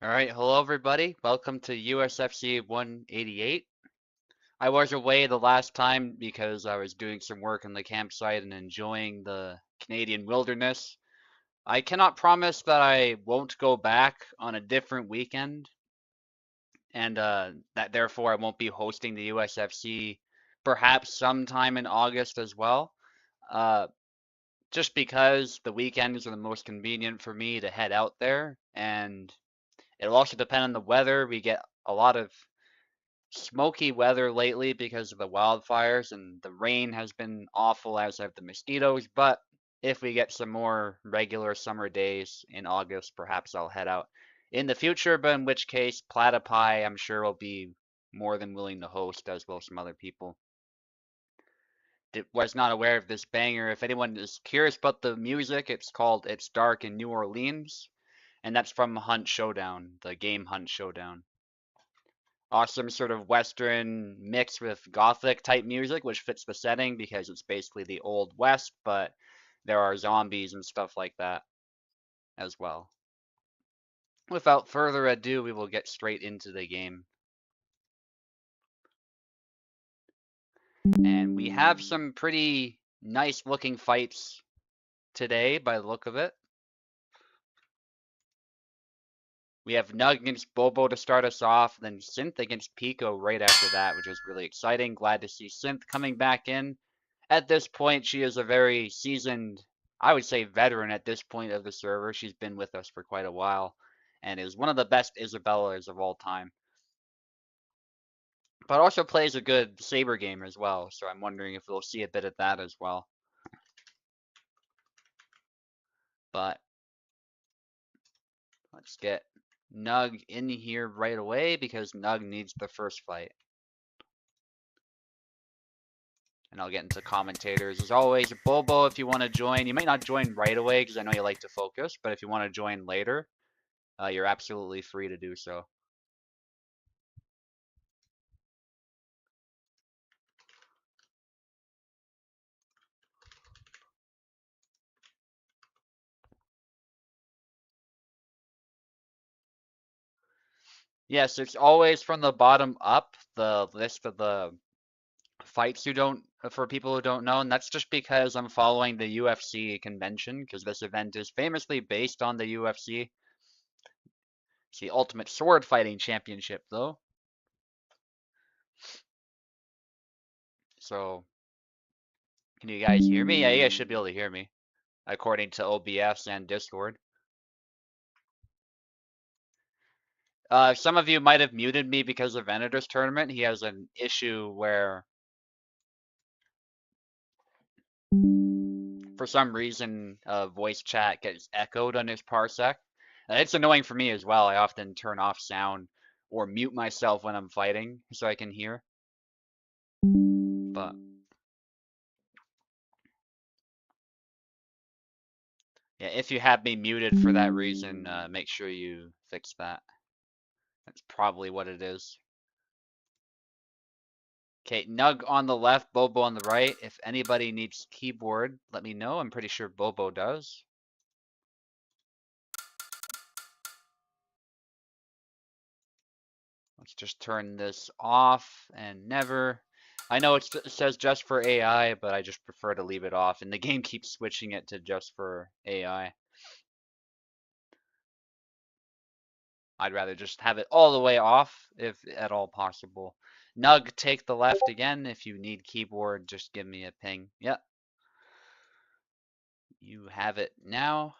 Alright, hello everybody. Welcome to USFC 188. I was away the last time because I was doing some work on the campsite and enjoying the Canadian wilderness. I cannot promise that I won't go back on a different weekend, and that therefore I won't be hosting the USFC perhaps sometime in August as well. Uh, just because the weekends are the most convenient for me to head out there, and it'll also depend on the weather. We get a lot of smoky weather lately because of the wildfires, and the rain has been awful, as have the mosquitoes. But if we get some more regular summer days in August, perhaps I'll head out in the future. But in which case, Platypi, I'm sure, will be more than willing to host, as will some other people. Was not aware of this banger. If anyone is curious about the music, it's called It's Dark in New Orleans, and that's from Hunt Showdown, the game Hunt Showdown. Awesome sort of Western mix with Gothic type music, which fits the setting because it's basically the Old West, but there are zombies and stuff like that as well. Without further ado, we will get straight into the game. And we have some pretty nice looking fights today by the look of it. We have Nug against Bobo to start us off, then Synth against Pico right after that, which is really exciting. Glad to see Synth coming back in. At this point, she is a very seasoned, I would say veteran at this point of the server. She's been with us for quite a while and is one of the best Isabellas of all time. But also plays a good Saber game as well, so I'm wondering if we'll see a bit of that as well. But let's get Nug in here right away because Nug needs the first fight. And I'll get into commentators. As always, Bobo, if you want to join, you might not join right away because I know you like to focus, but if you want to join later, you're absolutely free to do so. Yes, it's always from the bottom up, the list of the fights you don't, for people who don't know, and that's just because I'm following the UFC convention, because this event is famously based on the UFC. It's the Ultimate Sword Fighting Championship, though. So, can you guys hear me? Yeah, you guys should be able to hear me, according to OBS and Discord. Some of you might have muted me because of Venator's tournament. He has an issue where for some reason voice chat gets echoed on his parsec. It's annoying for me as well. I often turn off sound or mute myself when I'm fighting so I can hear. But yeah, if you have me muted for that reason, make sure you fix that. That's probably what it is. Okay, Nug on the left, Bobo on the right. If anybody needs keyboard, let me know. I'm pretty sure Bobo does. Let's just turn this off and never. I know it says just for AI, but I just prefer to leave it off, and the game keeps switching it to just for AI. I'd rather just have it all the way off, if at all possible. Nug, take the left again. If you need keyboard, just give me a ping. Yep. You have it now.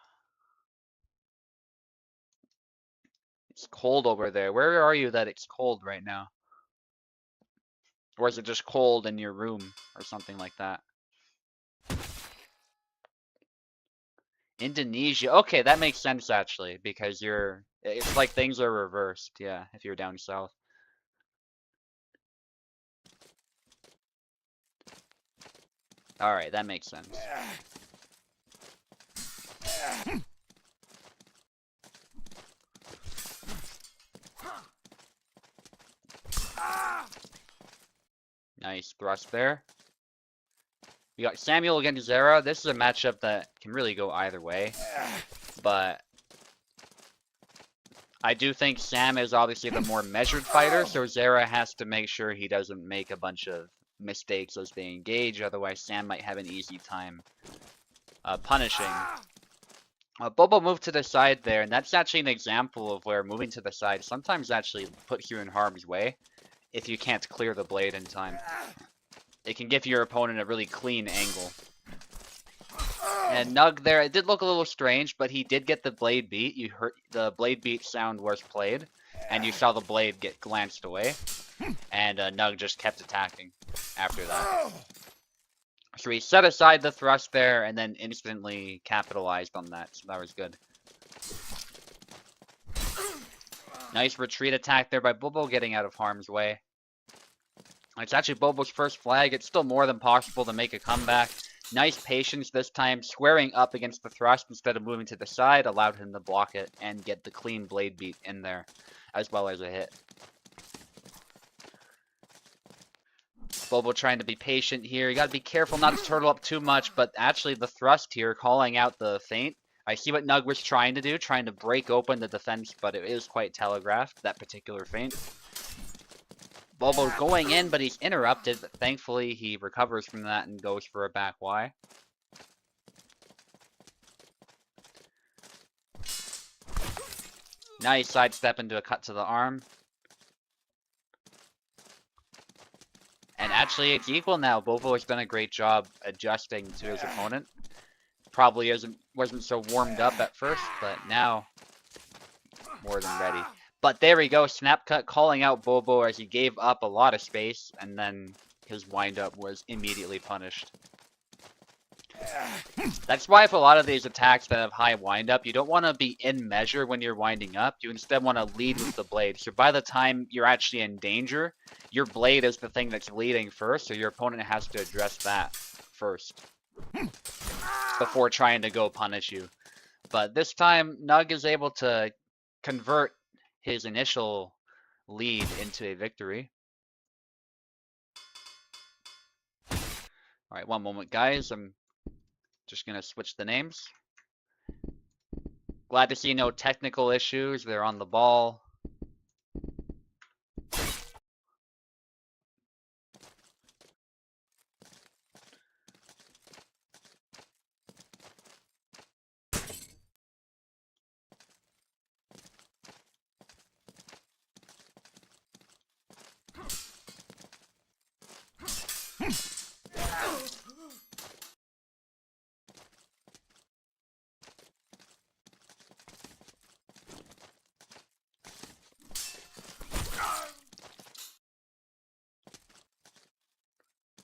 It's cold over there. Where are you that it's cold right now? Or is it just cold in your room or something like that? Indonesia. Okay, that makes sense actually, because it's like things are reversed, yeah, if you're down south. All right, that makes sense. Nice thrust there. We got Samuel against Zera. This is a matchup that can really go either way, but I do think Sam is obviously the more measured fighter, so Zera has to make sure he doesn't make a bunch of mistakes as they engage, otherwise Sam might have an easy time punishing. Bobo moved to the side there, and that's actually an example of where moving to the side sometimes actually puts you in harm's way if you can't clear the blade in time. It can give your opponent a really clean angle. And Nug there, it did look a little strange, but he did get the blade beat. You heard the blade beat sound was played, and you saw the blade get glanced away. And Nug just kept attacking after that. So he set aside the thrust there and then instantly capitalized on that, so that was good. Nice retreat attack there by Bobo, getting out of harm's way. It's actually Bobo's first flag. It's still more than possible to make a comeback. Nice patience this time, squaring up against the thrust instead of moving to the side allowed him to block it and get the clean blade beat in there, as well as a hit. Bobo trying to be patient here. You gotta be careful not to turtle up too much, but actually the thrust here, calling out the feint. I see what Nug was trying to do, trying to break open the defense, but it is quite telegraphed, that particular feint. Bobo going in, but he's interrupted, but thankfully he recovers from that and goes for a back Y. Nice sidestep into a cut to the arm. And actually, it's equal now. Bobo has done a great job adjusting to his opponent. Probably wasn't so warmed up at first, but now more than ready. But there we go, snap cut calling out Bobo as he gave up a lot of space, and then his windup was immediately punished. That's why for a lot of these attacks that have high windup, you don't want to be in measure when you're winding up. You instead want to lead with the blade. So by the time you're actually in danger, your blade is the thing that's leading first, so your opponent has to address that first before trying to go punish you. But this time, Nug is able to convert his initial lead into a victory. Alright, one moment guys, I'm just gonna switch the names. Glad to see no technical issues, they're on the ball.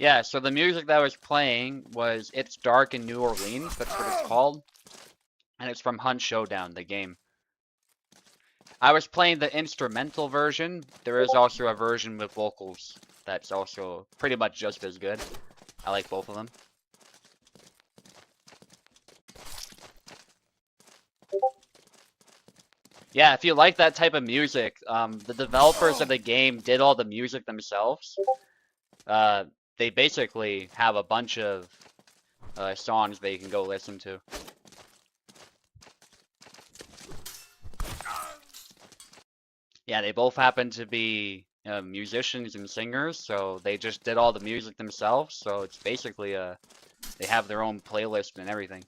Yeah, so the music that was playing was It's Dark in New Orleans, that's what it's called. And it's from Hunt Showdown, the game. I was playing the instrumental version. There is also a version with vocals that's also pretty much just as good. I like both of them. Yeah, if you like that type of music, the developers of the game did all the music themselves. They basically have a bunch of songs that you can go listen to. Yeah, they both happen to be musicians and singers, so they just did all the music themselves, so it's basically they have their own playlist and everything.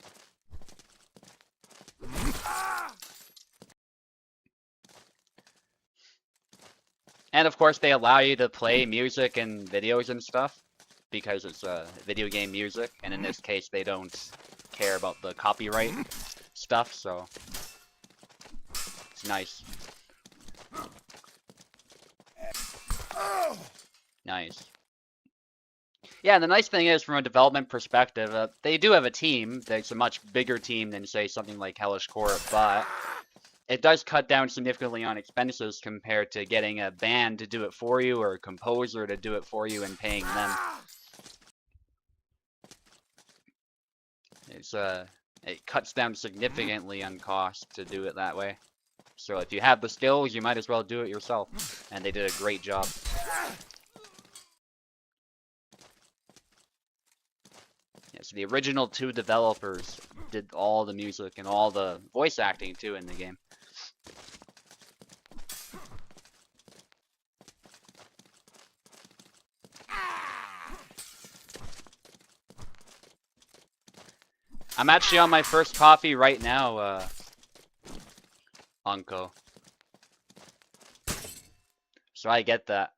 And of course they allow you to play music and videos and stuff, because it's video game music, and in this case they don't care about the copyright stuff, so it's nice. Nice. Yeah, and the nice thing is, from a development perspective, they do have a team. It's a much bigger team than, say, something like Hellish Quart, but it does cut down significantly on expenses compared to getting a band to do it for you or a composer to do it for you and paying them. It cuts down significantly on cost to do it that way. So if you have the skills, you might as well do it yourself. And they did a great job. Yeah, so the original 2 developers did all the music and all the voice acting too in the game. I'm actually on my first coffee right now, Unco. So I get that.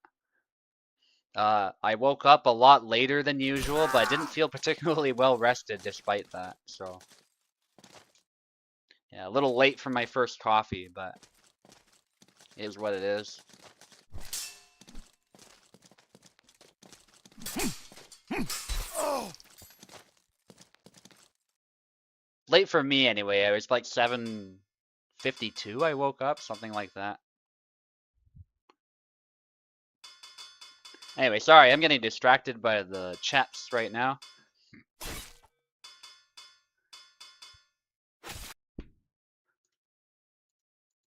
I woke up a lot later than usual, but I didn't feel particularly well rested despite that, so. Yeah, a little late for my first coffee, but it is what it is. Late for me anyway, it was like 7:52 I woke up, something like that. Anyway, sorry, I'm getting distracted by the chats right now.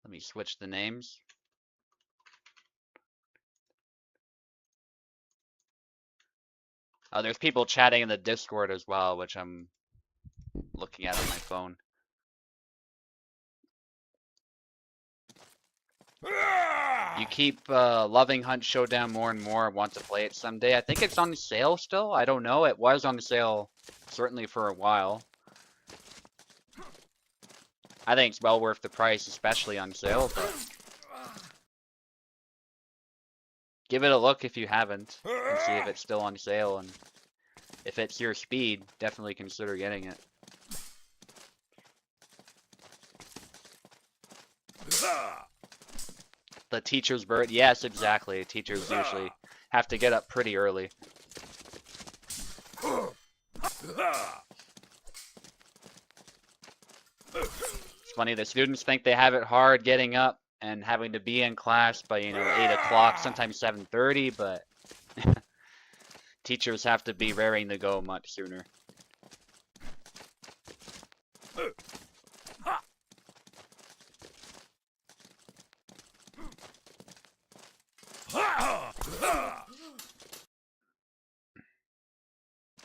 Let me switch the names. There's people chatting in the Discord as well, which I'm looking at on my phone. You keep loving Hunt Showdown more and more, want to play it someday. I think it's on sale still. I don't know. It was on sale certainly for a while. I think it's well worth the price, especially on sale, but give it a look if you haven't, and see if it's still on sale, and if it's your speed, definitely consider getting it. The teacher's bird, yes, exactly. Teachers usually have to get up pretty early. It's funny, the students think they have it hard getting up and having to be in class by, 8 o'clock, sometimes 7:30, but teachers have to be raring to go much sooner.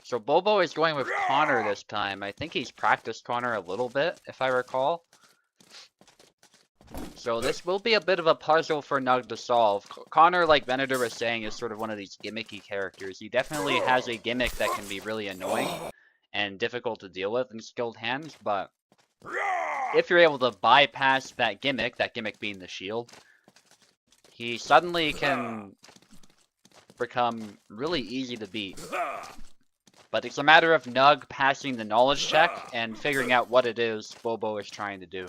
So Bobo is going with Connor this time. I think he's practiced Connor a little bit, if I recall. So this will be a bit of a puzzle for Nug to solve. Connor, like Venator was saying, is sort of one of these gimmicky characters. He definitely has a gimmick that can be really annoying and difficult to deal with in skilled hands, but if you're able to bypass that gimmick being the shield, he suddenly can become really easy to beat. But it's a matter of Nug passing the knowledge check and figuring out what it is Bobo is trying to do.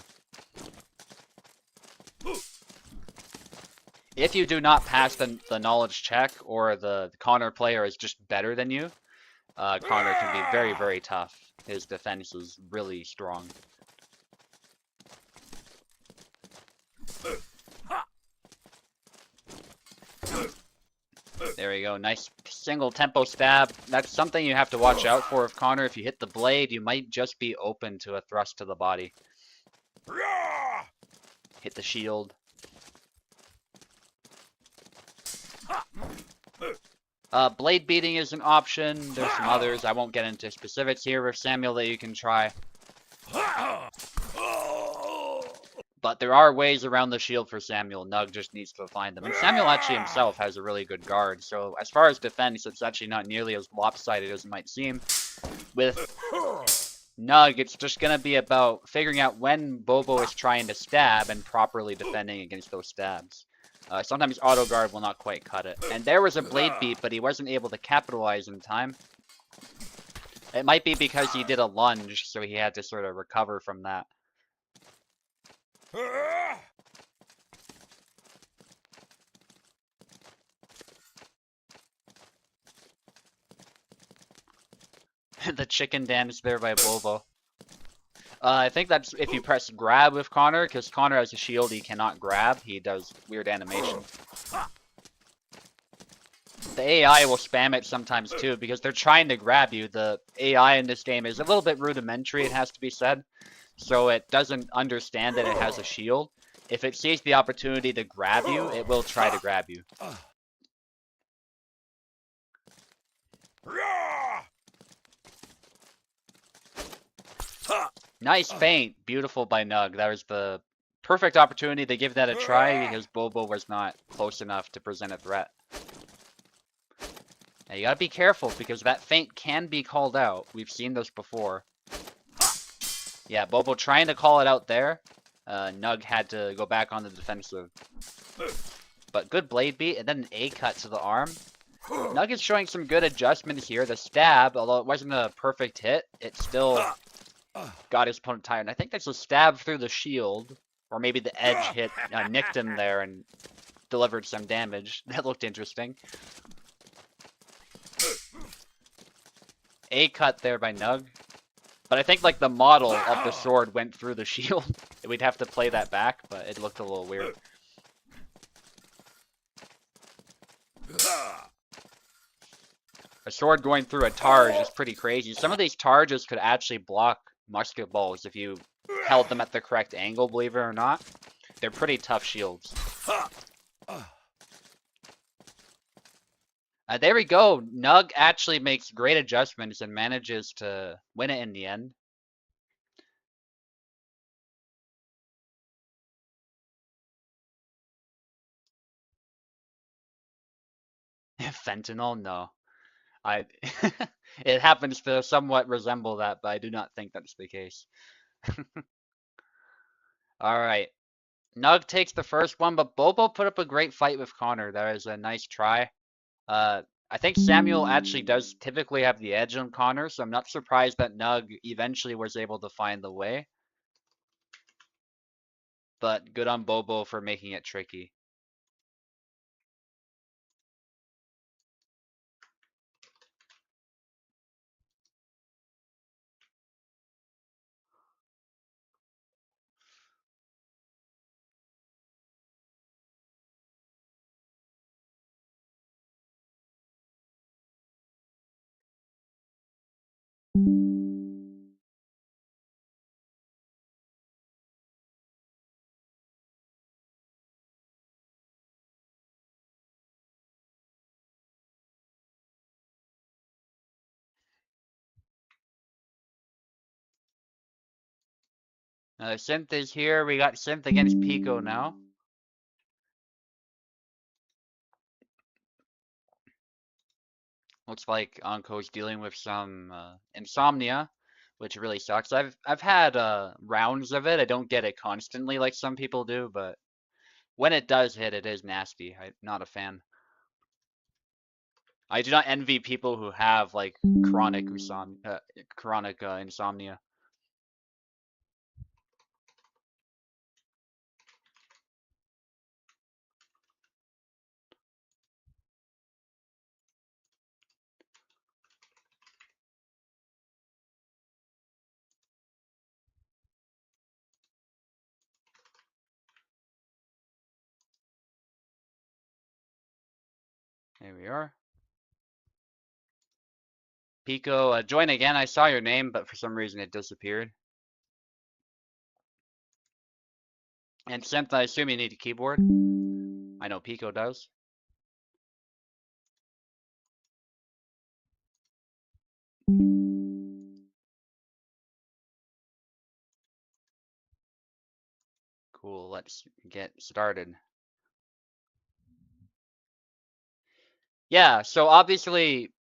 If you do not pass the knowledge check, or the Connor player is just better than you, Connor can be very, very tough. His defense is really strong. There we go, nice single tempo stab. That's something you have to watch out for with Connor. If you hit the blade, you might just be open to a thrust to the body. Hit the shield. Blade beating is an option. There's some others. I won't get into specifics here with Samuel that you can try. But there are ways around the shield for Samuel. Nug just needs to find them. And Samuel actually himself has a really good guard. So as far as defense, it's actually not nearly as lopsided as it might seem. With Nug, it's just going to be about figuring out when Bobo is trying to stab and properly defending against those stabs. Sometimes auto guard will not quite cut it. And there was a blade beat, but he wasn't able to capitalize in time. It might be because he did a lunge, so he had to sort of recover from that. The chicken dance there by Bobo. I think that's if you press grab with Connor, because Connor has a shield, he cannot grab. He does weird animation. The AI will spam it sometimes too, because they're trying to grab you. The AI in this game is a little bit rudimentary, it has to be said. So it doesn't understand that it has a shield. If it sees the opportunity to grab you, it will try to grab you. Nice feint. Beautiful by Nug. That was the perfect opportunity to give that a try because Bobo was not close enough to present a threat. Now you gotta be careful because that feint can be called out. We've seen this before. Yeah, Bobo trying to call it out there. Nug had to go back on the defensive. But good blade beat, and then an A cut to the arm. Nug is showing some good adjustments here. The stab, although it wasn't a perfect hit, it still got his opponent tired. And I think that's a stab through the shield, or maybe the edge hit, nicked him there and delivered some damage. That looked interesting. A cut there by Nug. But I think like the model of the sword went through the shield. We'd have to play that back, but it looked a little weird. A sword going through a targe is pretty crazy. Some of these targes could actually block musket balls if you held them at the correct angle, believe it or not. They're pretty tough shields. There we go. Nug actually makes great adjustments and manages to win it in the end. Fentanyl? No. It happens to somewhat resemble that, but I do not think that's the case. Alright. Nug takes the first one, but Bobo put up a great fight with Connor. That was a nice try. I think Samuel actually does typically have the edge on Connor, so I'm not surprised that Nug eventually was able to find the way. But good on Bobo for making it tricky. Synth is here. We got Synth against Pico now. Looks like Anko's dealing with some insomnia, which really sucks. I've had rounds of it. I don't get it constantly like some people do, but when it does hit, it is nasty. I'm not a fan. I do not envy people who have like chronic insomnia. There we are. Pico, join again. I saw your name, but for some reason it disappeared. And Synth, I assume you need a keyboard. I know Pico does. Cool, let's get started. Yeah, so obviously,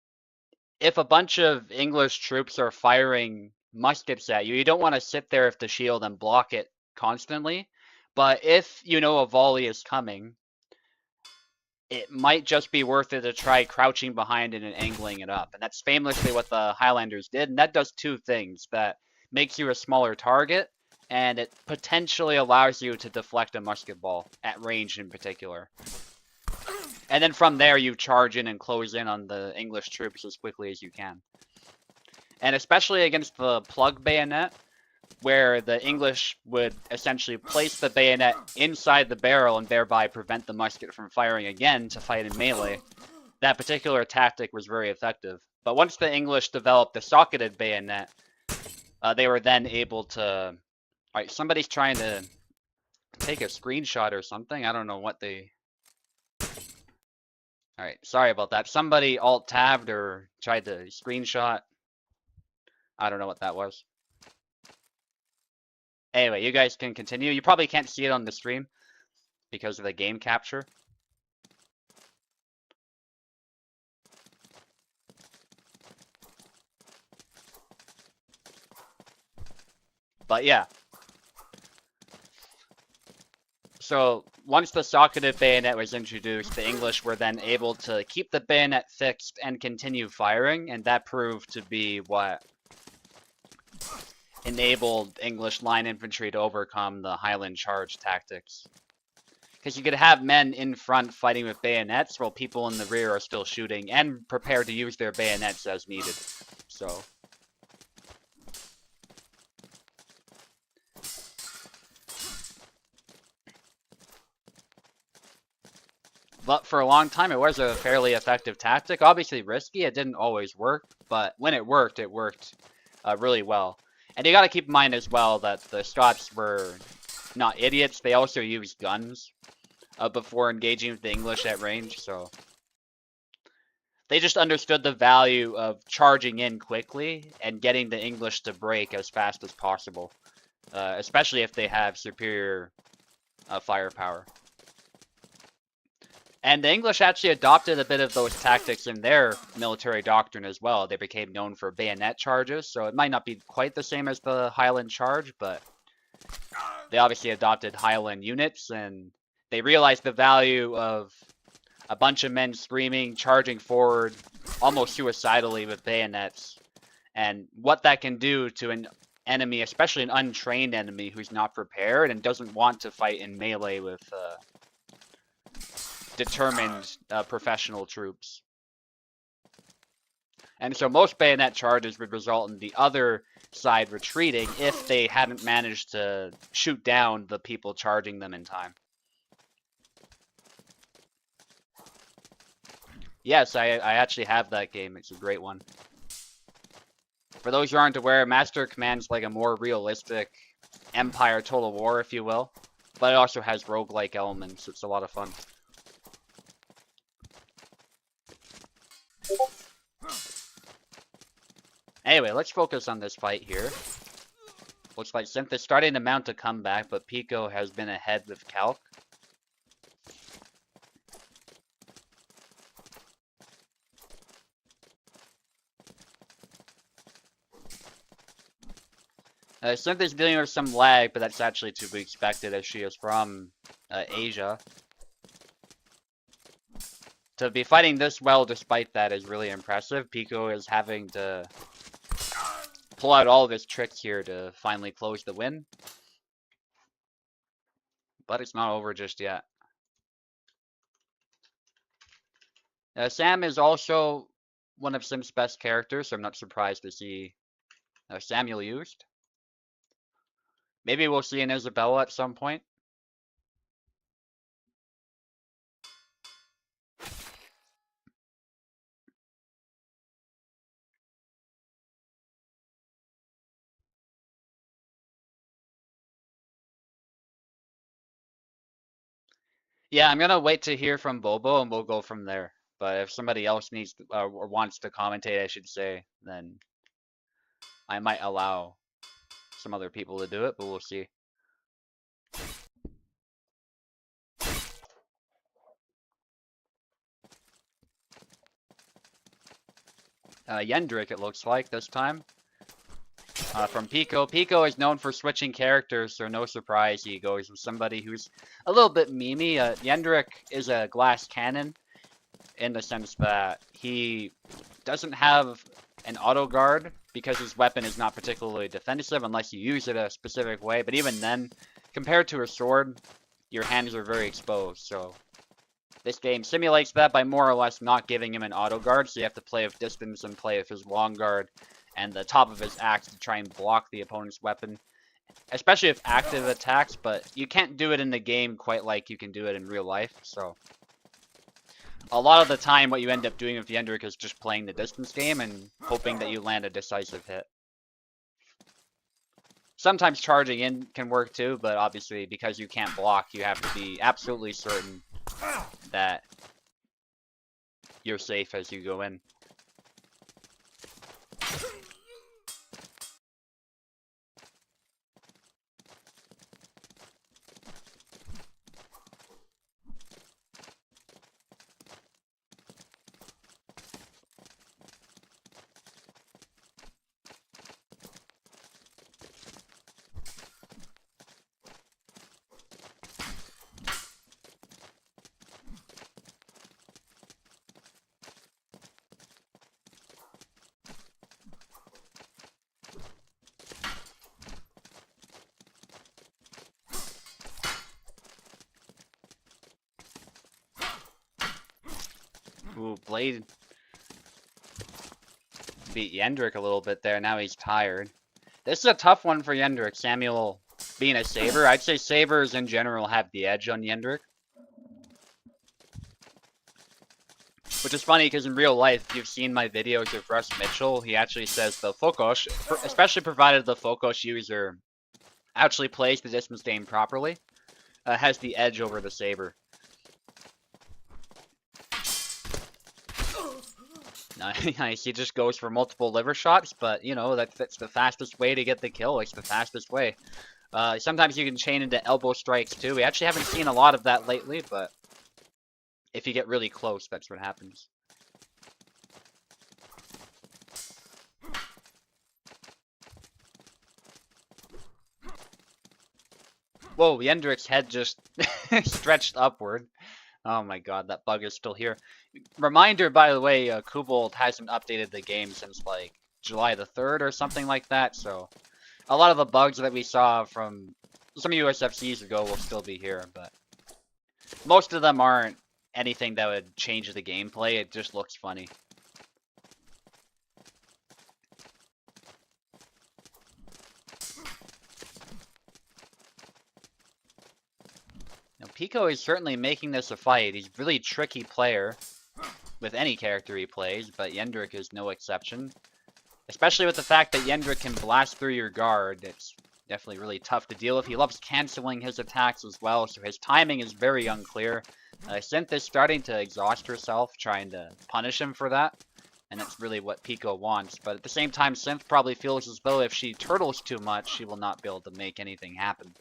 if a bunch of English troops are firing muskets at you, you don't want to sit there with the shield and block it constantly. But if you know a volley is coming, it might just be worth it to try crouching behind it and angling it up. And that's famously what the Highlanders did. And that does two things. That makes you a smaller target, and it potentially allows you to deflect a musket ball, at range in particular. And then from there, you charge in and close in on the English troops as quickly as you can. And especially against the plug bayonet, where the English would essentially place the bayonet inside the barrel and thereby prevent the musket from firing again to fight in melee. That particular tactic was very effective. But once the English developed the socketed bayonet, they were then able to... Alright, somebody's trying to take a screenshot or something. I don't know what they... Alright, sorry about that. Somebody alt-tabbed or tried to screenshot. I don't know what that was. Anyway, you guys can continue. You probably can't see it on the stream because of the game capture. But yeah. So once the socketed bayonet was introduced, the English were then able to keep the bayonet fixed and continue firing, and that proved to be what enabled English line infantry to overcome the Highland charge tactics. Because you could have men in front fighting with bayonets while people in the rear are still shooting and prepared to use their bayonets as needed. So but for a long time, it was a fairly effective tactic. Obviously risky, it didn't always work, but when it worked really well. And you got to keep in mind as well that the Scots were not idiots. They also used guns before engaging with the English at range, so they just understood the value of charging in quickly and getting the English to break as fast as possible, especially if they have superior firepower. And the English actually adopted a bit of those tactics in their military doctrine as well. They became known for bayonet charges, so it might not be quite the same as the Highland charge, but they obviously adopted Highland units, and they realized the value of a bunch of men screaming, charging forward, almost suicidally with bayonets, and what that can do to an enemy, especially an untrained enemy who's not prepared and doesn't want to fight in melee with determined professional troops. And so most bayonet charges would result in the other side retreating if they hadn't managed to shoot down the people charging them in time. Yes, I actually have that game. It's a great one. For those who aren't aware, Master Command's like a more realistic Empire Total War, if you will. But it also has roguelike elements. It's a lot of fun. Anyway, let's focus on this fight here. Looks like Synth is starting to mount a comeback, but Pico has been ahead with Calc. Synth is dealing with some lag, but that's actually to be expected as she is from Asia. To be fighting this well despite that is really impressive. Pico is having to pull out all of his tricks here to finally close the win. But it's not over just yet. Sam is also one of Sim's best characters, so I'm not surprised to see Samuel used. Maybe we'll see an Isabella at some point. Yeah, I'm gonna wait to hear from Bobo and we'll go from there. But if somebody else needs to, or wants to commentate, I should say, then I might allow some other people to do it, but we'll see. Yendrik, it looks like, this time. From Pico. Pico is known for switching characters, so no surprise he goes with somebody who's a little bit memey. Yendrik is a glass cannon in the sense that he doesn't have an auto guard because his weapon is not particularly defensive unless you use it a specific way, but even then, compared to a sword, your hands are very exposed, so this game simulates that by more or less not giving him an auto guard, so you have to play with distance and play with his long guard and the top of his axe to try and block the opponent's weapon, especially with active attacks, but you can't do it in the game quite like you can do it in real life, so a lot of the time what you end up doing with Yendrik is just playing the distance game and hoping that you land a decisive hit. Sometimes charging in can work too, but obviously because you can't block, you have to be absolutely certain that you're safe as you go in. Ooh, Blade beat Yendrick a little bit there. Now he's tired. This is a tough one for Yendrick. Samuel being a Saber. I'd say Sabers in general have the edge on Yendrick. Which is funny because in real life, if you've seen my videos of Russ Mitchell, he actually says the Focus, especially provided the Focus user actually plays the distance game properly, has the edge over the Saber. Nice, he just goes for multiple liver shots, but you know, that's the fastest way to get the kill. It's the fastest way. Sometimes you can chain into elbow strikes too. We actually haven't seen a lot of that lately, but if you get really close, that's what happens. Whoa, Yendrick's head just stretched upward. Oh my god, that bug is still here. Reminder, by the way, Kubold hasn't updated the game since like July the 3rd or something like that, so a lot of the bugs that we saw from some USFCs ago will still be here, but most of them aren't anything that would change the gameplay. It just looks funny. Now, Pico is certainly making this a fight. He's a really tricky player with any character he plays, but Yendrick is no exception. Especially with the fact that Yendrick can blast through your guard. It's definitely really tough to deal with. He loves canceling his attacks as well, so his timing is very unclear. Synth is starting to exhaust herself, trying to punish him for that, and that's really what Pico wants. But at the same time, Synth probably feels as though if she turtles too much, she will not be able to make anything happen.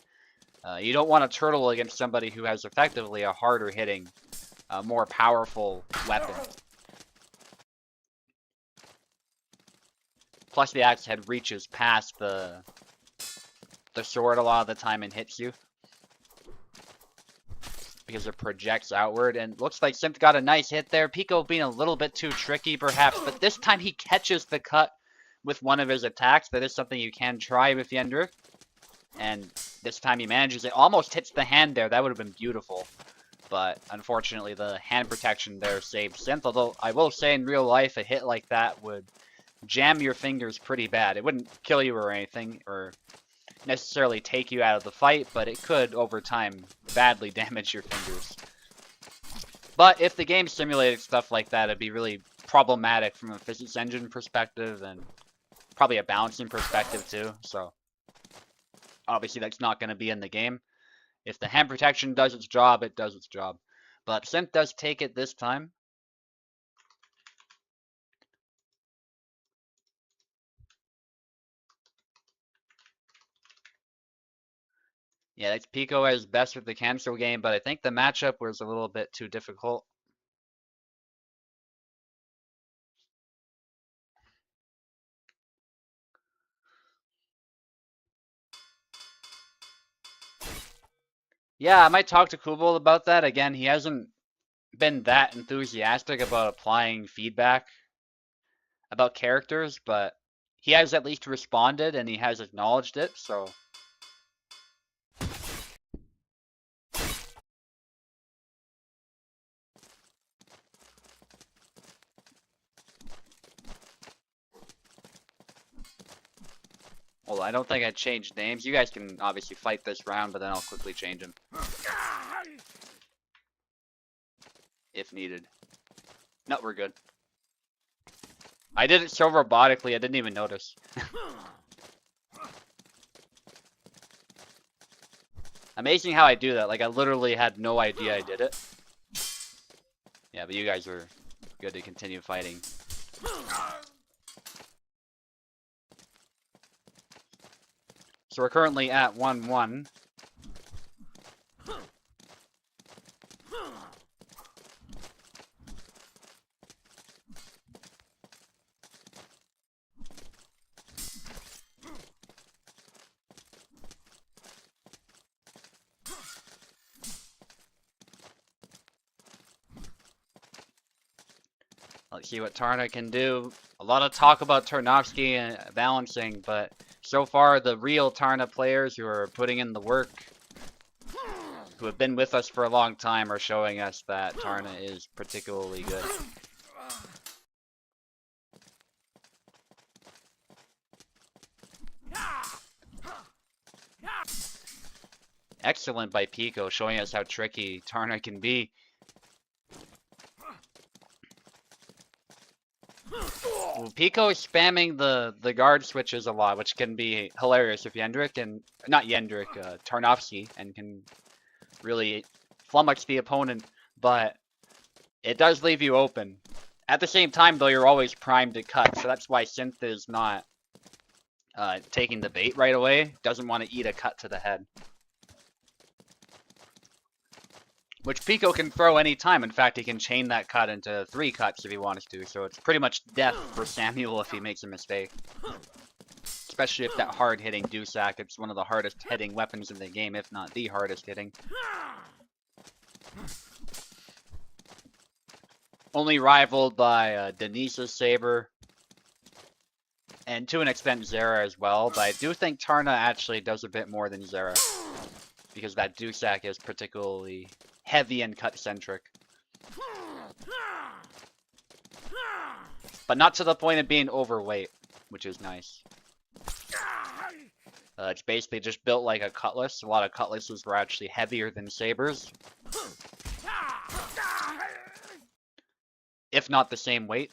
You don't want to turtle against somebody who has effectively a harder hitting, more powerful weapon. Plus the axe head reaches past the sword a lot of the time and hits you, because it projects outward, and looks like Synth got a nice hit there. Pico being a little bit too tricky perhaps, but this time he catches the cut with one of his attacks. That is something you can try with Yendrick, and this time he manages it. Almost hits the hand there. That would have been beautiful, but unfortunately the hand protection there saved Synth, although I will say in real life a hit like that would jam your fingers pretty bad. It wouldn't kill you or anything, or necessarily take you out of the fight, but it could, over time, badly damage your fingers. But if the game simulated stuff like that, it'd be really problematic from a physics engine perspective, and probably a balancing perspective too, so obviously that's not going to be in the game. If the hand protection does its job, it does its job. But Synth does take it this time. Yeah, that's Pico at his best with the cancel game, but I think the matchup was a little bit too difficult. Yeah, I might talk to Kubel about that. Again, he hasn't been that enthusiastic about applying feedback about characters, but he has at least responded and he has acknowledged it, so well, I don't think I changed names. You guys can obviously fight this round, but then I'll quickly change them if needed. No, we're good. I did it so robotically, I didn't even notice. Amazing how I do that. Like, I literally had no idea I did it. Yeah, but you guys were good to continue fighting. So we're currently at 1-1. Let's see what Tarna can do. A lot of talk about Tarnovsky and balancing, but so far the real Tarna players who are putting in the work, who have been with us for a long time, are showing us that Tarna is particularly good. Excellent by Pico, showing us how tricky Tarna can be. Well, Pico is spamming the guard switches a lot, which can be hilarious if Yendrik and not Yendrik, Tarnowski, and can really flummox the opponent, but it does leave you open. At the same time, though, you're always primed to cut, so that's why Synth is not taking the bait right away. Doesn't want to eat a cut to the head. Which Pico can throw any time. In fact, he can chain that cut into 3 cuts if he wants to, so it's pretty much death for Samuel if he makes a mistake. Especially if that hard-hitting Dusak, it's one of the hardest hitting weapons in the game, if not the hardest hitting. Only rivaled by Denise's Saber. And to an extent Zera as well, but I do think Tarna actually does a bit more than Zera. Because that Dusak is particularly heavy and cut-centric. But not to the point of being overweight, which is nice. It's basically just built like a cutlass. A lot of cutlasses were actually heavier than sabers. If not the same weight.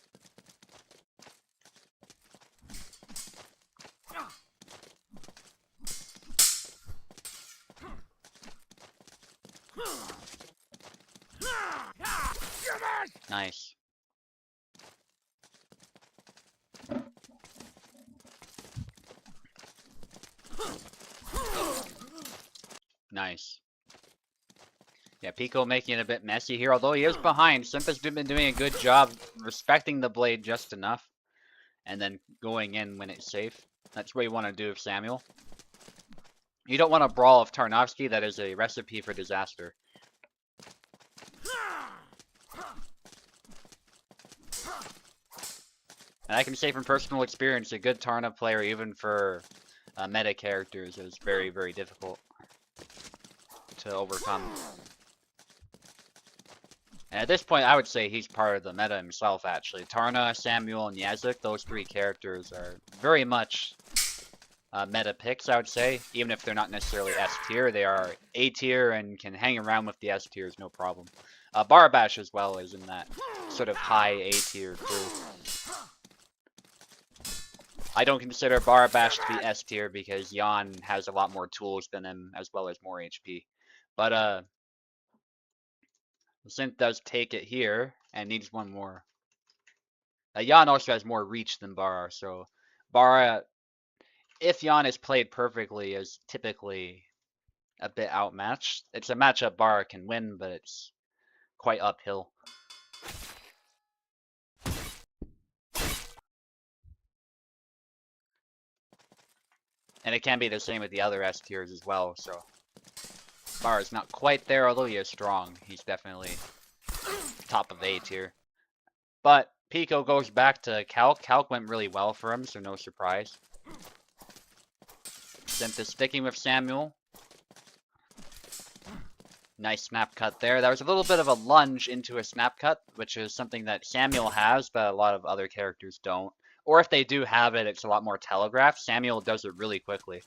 Nice. Nice. Yeah, Pico making it a bit messy here, although he is behind. Simp has been doing a good job respecting the blade just enough, and then going in when it's safe. That's what you want to do with Samuel. You don't want to brawl with Tarnowski, that is a recipe for disaster. And I can say from personal experience, a good Tarna player, even for meta characters, is very, very difficult to overcome. And at this point, I would say he's part of the meta himself, actually. Tarna, Samuel, and Yazuk, those 3 characters are very much meta picks, I would say. Even if they're not necessarily S tier, they are A tier and can hang around with the S tiers, no problem. Barabash as well is in that sort of high A tier crew. I don't consider Barabash to be S tier because Jan has a lot more tools than him, as well as more HP. But, Synth does take it here, and needs one more. Jan also has more reach than Bara, so Bara, if Jan is played perfectly, is typically a bit outmatched. It's a matchup Bara can win, but it's quite uphill. And it can be the same with the other S tiers as well, so Bara's not quite there, although he is strong. He's definitely top of A tier. But Pico goes back to Calc. Calc went really well for him, so no surprise. Synth is sticking with Samuel. Nice snap cut there. That was a little bit of a lunge into a snap cut, which is something that Samuel has, but a lot of other characters don't. Or if they do have it, it's a lot more telegraphed. Samuel does it really quickly.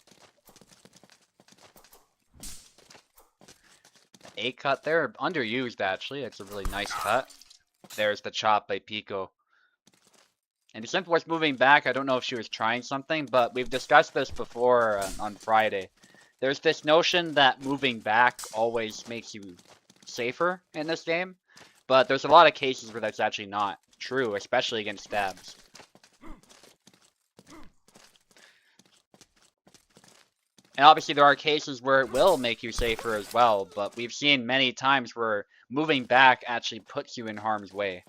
A cut there, underused actually. It's a really nice cut. There's the chop by Pico. And Synth was moving back. I don't know if she was trying something, but we've discussed this before on Friday. There's this notion that moving back always makes you safer in this game, but there's a lot of cases where that's actually not true, especially against stabs. And obviously there are cases where it will make you safer as well, but we've seen many times where moving back actually puts you in harm's way.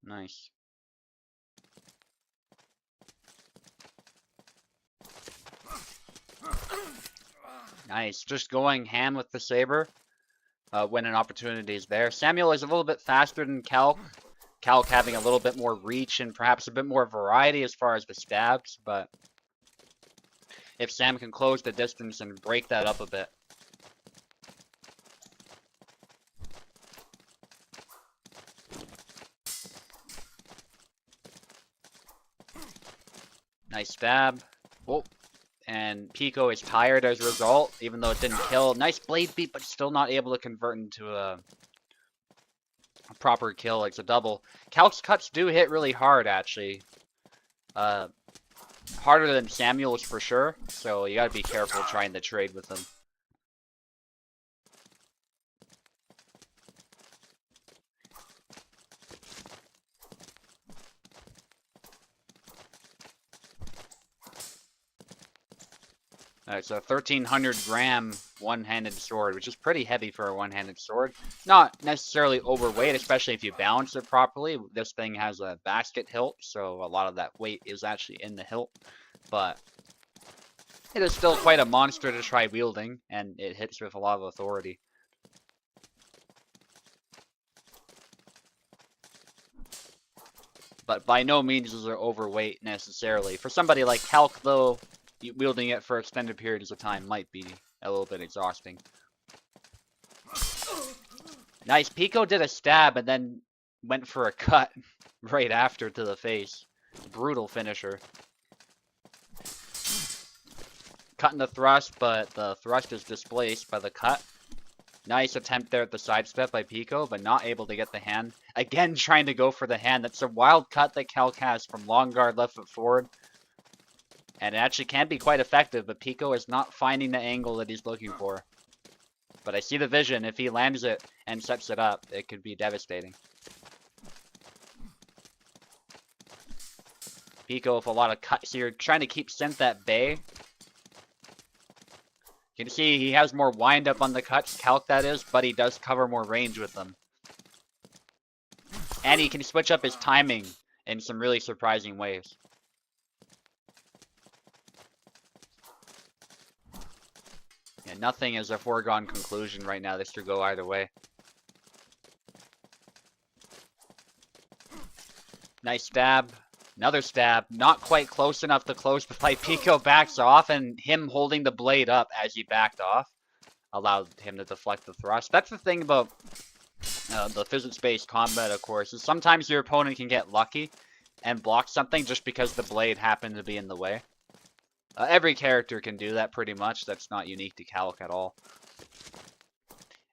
Nice. Nice. Just going ham with the saber when an opportunity is there. Samuel is a little bit faster than Calc, Calc having a little bit more reach and perhaps a bit more variety as far as the stabs, but if Sam can close the distance and break that up a bit. Nice stab. Oh, and Pico is tired as a result, even though it didn't kill. Nice blade beat, but still not able to convert into a proper kill. It's a double. Calc's cuts do hit really hard, actually. Harder than Samuel's for sure, so you gotta be careful trying to trade with them. It's a 1,300 gram one-handed sword, which is pretty heavy for a one-handed sword. Not necessarily overweight, especially if you balance it properly. This thing has a basket hilt, so a lot of that weight is actually in the hilt. But it is still quite a monster to try wielding, and it hits with a lot of authority. But by no means is it overweight necessarily. For somebody like Calc, though, wielding it for extended periods of time might be a little bit exhausting. Nice. Pico did a stab and then went for a cut right after to the face. Brutal finisher. Cutting the thrust, but the thrust is displaced by the cut. Nice attempt there at the sidestep by Pico, but not able to get the hand. Again, trying to go for the hand. That's a wild cut that Calc has from long guard left foot forward. And it actually can be quite effective, but Pico is not finding the angle that he's looking for. But I see the vision. If he lands it and sets it up, it could be devastating. Pico with a lot of cuts here, trying to keep synth at bay. You can see he has more wind up on the cuts, Calc that is, but he does cover more range with them. And he can switch up his timing in some really surprising ways. Yeah, nothing is a foregone conclusion right now. This could go either way. Nice stab. Another stab. Not quite close enough to close the fight. Pico backs off, and him holding the blade up as he backed off allowed him to deflect the thrust. That's the thing about the physics-based combat, of course, is sometimes your opponent can get lucky and block something just because the blade happened to be in the way. Every character can do that pretty much. That's not unique to Calc at all.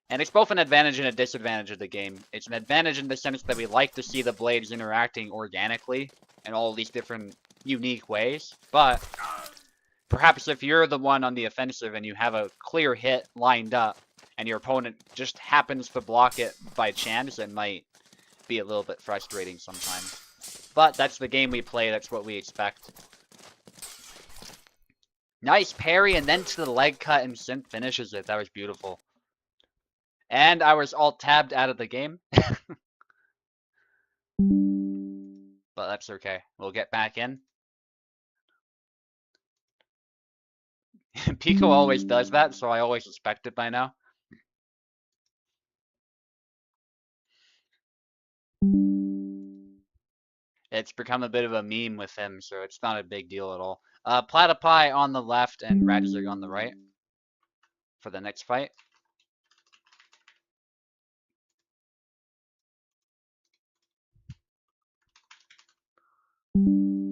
And it's both an advantage and a disadvantage of the game. It's an advantage in the sense that we like to see the blades interacting organically in all these different unique ways. But perhaps if you're the one on the offensive and you have a clear hit lined up and your opponent just happens to block it by chance, it might be a little bit frustrating sometimes. But that's the game we play. That's what we expect. Nice parry, and then to the leg cut, and Synth finishes it. That was beautiful. And I was alt-tabbed out of the game. But that's okay. We'll get back in. Pico always does that, so I always suspect it by now. It's become a bit of a meme with him, so it's not a big deal at all. Platypi on the left and Radizig on the right for the next fight.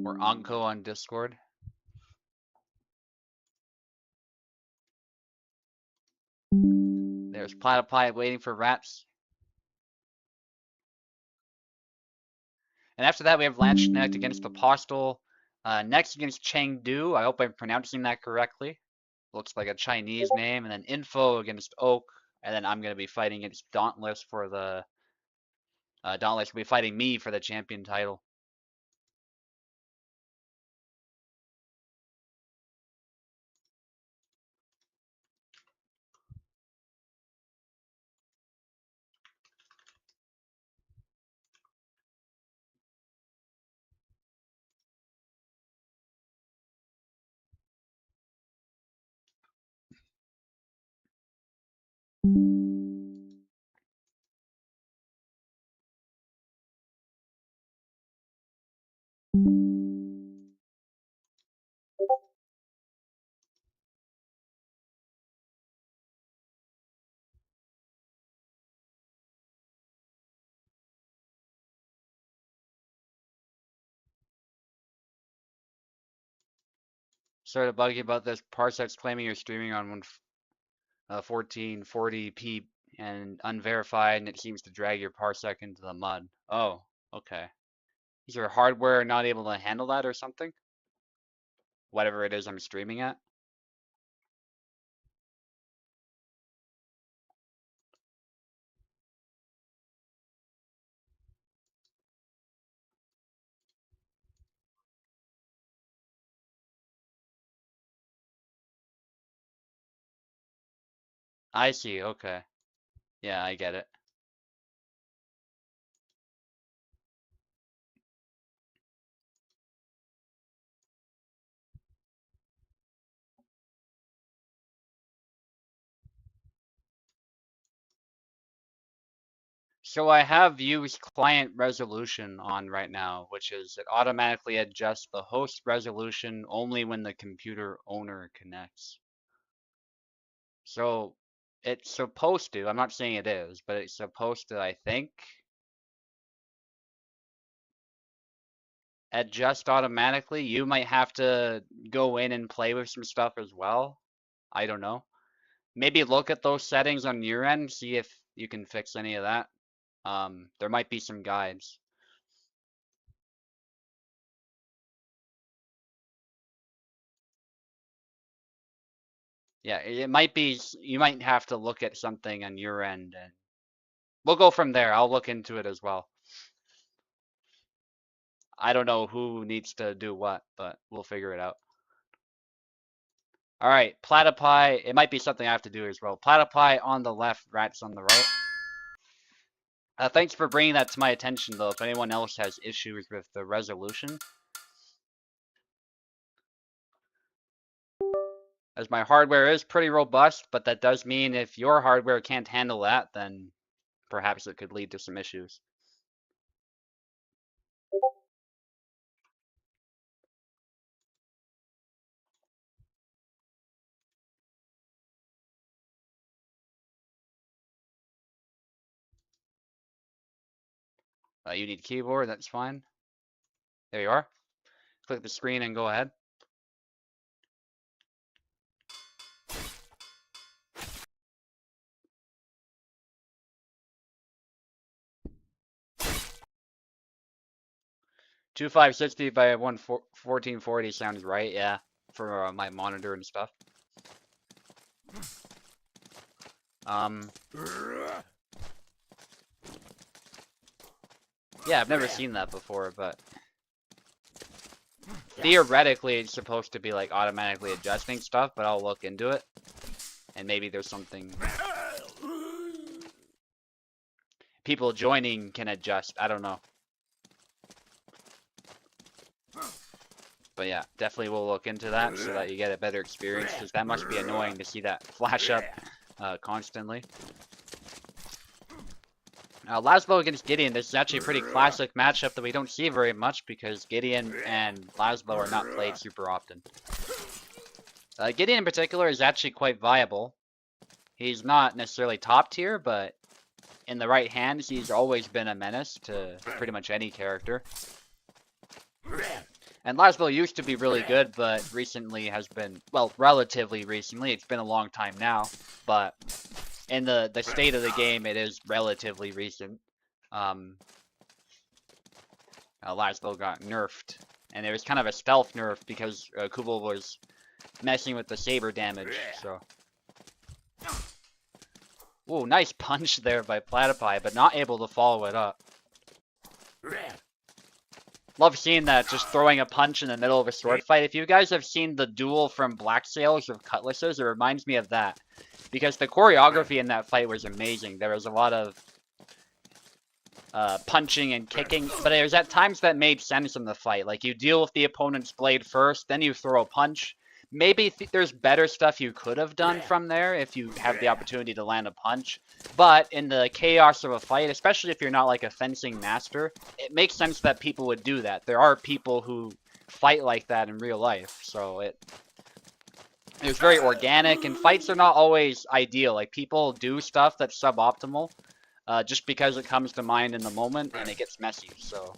Or Anko on Discord. There's Platypi waiting for Rats. And after that, we have Lanchknecht against Apostle. Next against Chengdu. I hope I'm pronouncing that correctly. Looks like a Chinese name. And then Info against Oak. And then I'm going to be fighting against Dauntless for the... Dauntless will be fighting me for the champion title. Sorry to bug you about this. Parsec's claiming you're streaming on 1440p and unverified, and it seems to drag your parsec into the mud. Oh, okay. Is your hardware not able to handle that or something? Whatever it is I'm streaming at? I see, okay. Yeah, I get it. So I have used client resolution on right now, which is it automatically adjusts the host resolution only when the computer owner connects. So it's supposed to, I'm not saying it is, but it's supposed to, I think, adjust automatically. You might have to go in and play with some stuff as well. I don't know. Maybe look at those settings on your end, see if you can fix any of that. There might be some guides. Yeah, it might be, you might have to look at something on your end and we'll go from there. I'll look into it as well. I don't know who needs to do what, but we'll figure it out. All right, platypi, it might be something I have to do as well. Platypi on the left, rats on the right. Thanks for bringing that to my attention, though, if anyone else has issues with the resolution. As my hardware is pretty robust, but that does mean if your hardware can't handle that, then perhaps it could lead to some issues. You need keyboard, that's fine. There you are. Click the screen and go ahead. $2560 by 1440 sounds right, yeah, for my monitor and stuff. Yeah, I've never seen that before, but theoretically it's supposed to be like automatically adjusting stuff, but I'll look into it. And maybe there's something people joining can adjust. I don't know. But yeah, definitely we'll look into that so that you get a better experience, because that must be annoying to see that flash up constantly. Laszlo against Gideon, this is actually a pretty classic matchup that we don't see very much because Gideon and Laszlo are not played super often. Gideon in particular is actually quite viable. He's not necessarily top tier, but in the right hands, he's always been a menace to pretty much any character. And Laszlo used to be really good, but recently has been, well, relatively recently, it's been a long time now, but in the state of the game, it is relatively recent. Laszlo got nerfed, and it was kind of a stealth nerf because Kubel was messing with the saber damage, so. Ooh, nice punch there by Platypi, but not able to follow it up. Love seeing that, just throwing a punch in the middle of a sword fight. If you guys have seen the duel from Black Sails with cutlasses, it reminds me of that. Because the choreography in that fight was amazing. There was a lot of punching and kicking, but there's at times that made sense in the fight. Like, you deal with the opponent's blade first, then you throw a punch. Maybe there's better stuff you could have done from there if you have the opportunity to land a punch. But in the chaos of a fight, especially if you're not like a fencing master, it makes sense that people would do that. There are people who fight like that in real life, so it was very organic, and fights are not always ideal. Like, people do stuff that's suboptimal just because it comes to mind in the moment, and it gets messy. So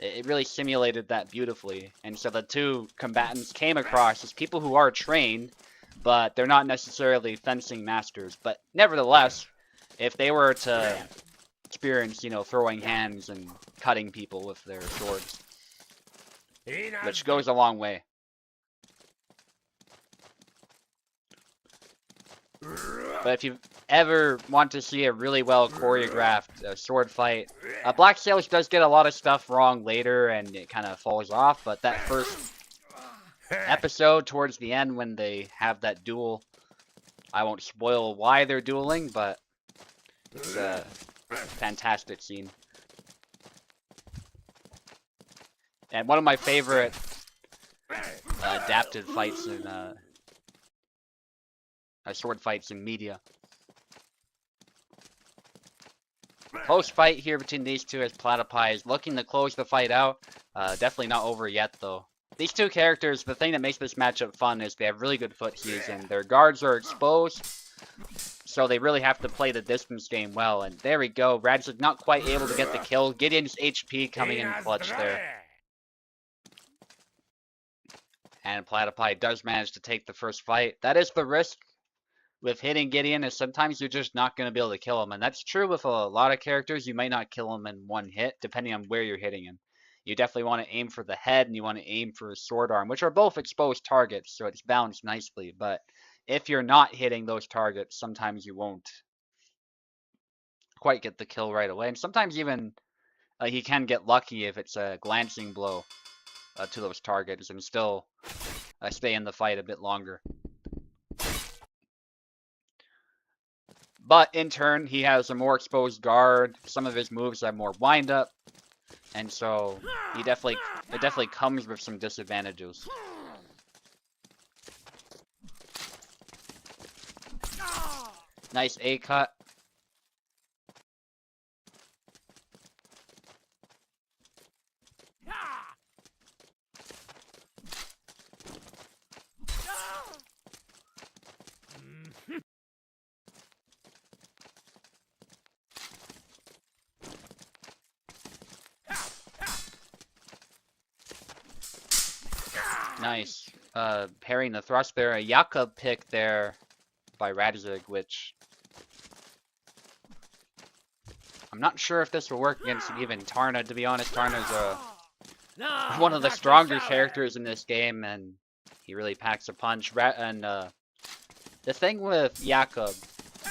It really simulated that beautifully. And so the two combatants came across as people who are trained, but they're not necessarily fencing masters. But nevertheless, if they were to experience, you know, throwing hands and cutting people with their swords, which goes a long way. But if you ever want to see a really well choreographed sword fight, Black Sails does get a lot of stuff wrong later and it kind of falls off, but that first episode towards the end when they have that duel, I won't spoil why they're dueling, but it's a fantastic scene. And one of my favorite adapted fights in sword fights in media. Close fight here between these two as Platypi is looking to close the fight out. Definitely not over yet though. These two characters, the thing that makes this matchup fun is they have really good foot cues and their guards are exposed. So they really have to play the distance game well. And there we go. Radzik not quite able to get the kill. Gideon's HP coming in clutch there. And Platypi does manage to take the first fight. That is the risk with hitting Gideon, is sometimes you're just not going to be able to kill him. And that's true with a lot of characters. You might not kill him in one hit, depending on where you're hitting him. You definitely want to aim for the head, and you want to aim for his sword arm, which are both exposed targets, so it's balanced nicely. But if you're not hitting those targets, sometimes you won't quite get the kill right away. And sometimes even he can get lucky if it's a glancing blow to those targets and still stay in the fight a bit longer. But in turn, he has a more exposed guard. Some of his moves have more wind up, and so it definitely comes with some disadvantages. Nice A cut. Nice. Parrying the thrust there. A Jakob pick there by Radzik, which I'm not sure if this will work against even Tarna, to be honest. Tarna's one of the stronger characters in this game, and he really packs a punch. The thing with Jakob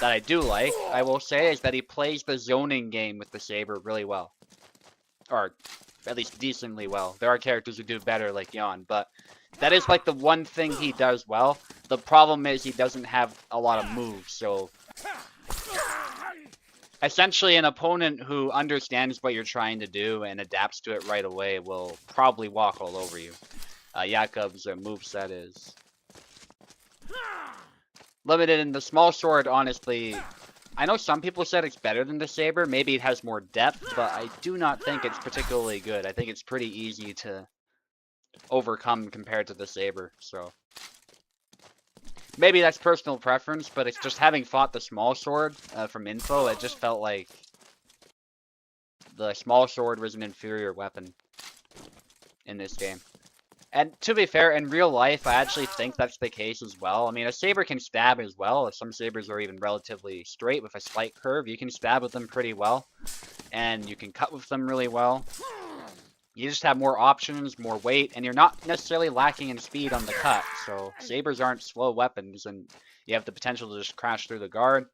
that I do like, I will say, is that he plays the zoning game with the saber really well. Or at least decently well. There are characters who do better, like Jan, but that is like the one thing he does well. The problem is he doesn't have a lot of moves, so essentially an opponent who understands what you're trying to do and adapts to it right away will probably walk all over you. Jakob's moveset is limited in the small sword, honestly. I know some people said it's better than the saber. Maybe it has more depth, but I do not think it's particularly good. I think it's pretty easy to overcome compared to the saber, so maybe that's personal preference, but it's just having fought the small sword from info, it just felt like the small sword was an inferior weapon in this game. And to be fair, in real life, I actually think that's the case as well. I mean, a saber can stab as well. Some sabers are even relatively straight with a slight curve. You can stab with them pretty well, and you can cut with them really well. You just have more options, more weight, and you're not necessarily lacking in speed on the cut. So sabers aren't slow weapons, and you have the potential to just crash through the guard.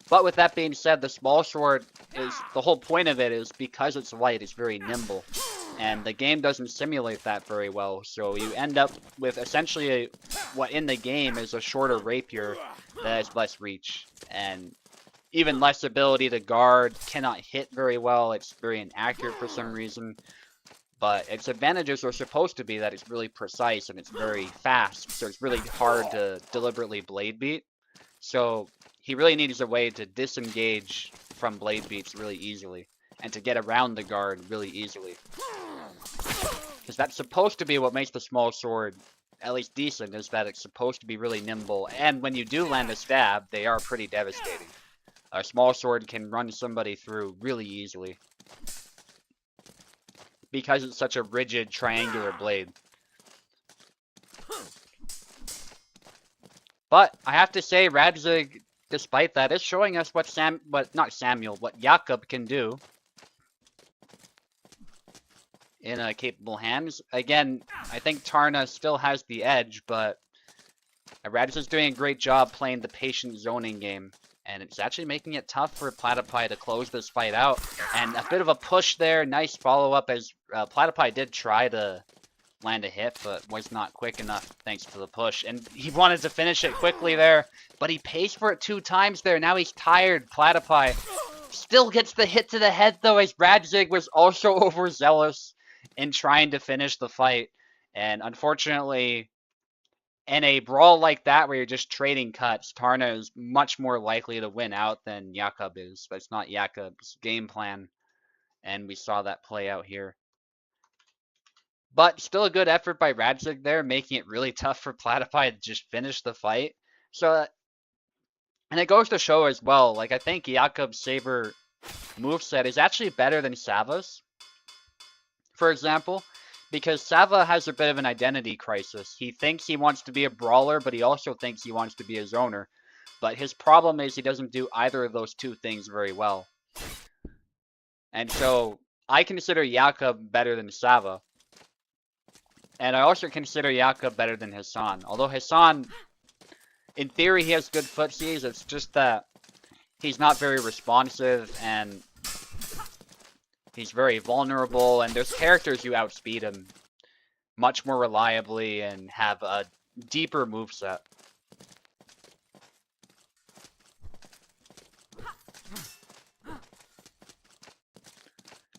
But with that being said, the small sword is, the whole point of it is because it's light, it's very nimble. And the game doesn't simulate that very well, so you end up with essentially what in the game is a shorter rapier that has less reach. And even less ability to guard, cannot hit very well, it's very inaccurate for some reason. But its advantages are supposed to be that it's really precise and it's very fast, so it's really hard to deliberately blade beat. So he really needs a way to disengage from blade beats really easily, and to get around the guard really easily. Because that's supposed to be what makes the small sword at least decent, is that it's supposed to be really nimble, and when you do land a stab, they are pretty devastating. A small sword can run somebody through really easily. because it's such a rigid triangular blade. But I have to say, Radzig, despite that, is showing us what Jakob can do in capable hands. Again, I think Tarna still has the edge, but Radzig's doing a great job playing the patient zoning game. And it's actually making it tough for Platypi to close this fight out. And a bit of a push there. Nice follow-up as Platypi did try to land a hit, but was not quick enough thanks to the push. And he wanted to finish it quickly there, but he pays for it 2 times there. Now he's tired. Platypi still gets the hit to the head, though, as Radzig was also overzealous in trying to finish the fight. And unfortunately, in a brawl like that where you're just trading cuts, Tarna is much more likely to win out than Jakob is. But it's not Jakob's game plan, and we saw that play out here. But still a good effort by Radzig there, making it really tough for Platypi to just finish the fight. So, and it goes to show as well, like, I think Jakob's Saber moveset is actually better than Sava's, for example, because Sava has a bit of an identity crisis. He thinks he wants to be a brawler, but he also thinks he wants to be a zoner. But his problem is he doesn't do either of those 2 things very well. And so, I consider Jakob better than Sava. And I also consider Jakob better than Hassan. Although Hassan, in theory, he has good footsies. It's just that he's not very responsive and he's very vulnerable. And there's characters who outspeed him much more reliably and have a deeper moveset.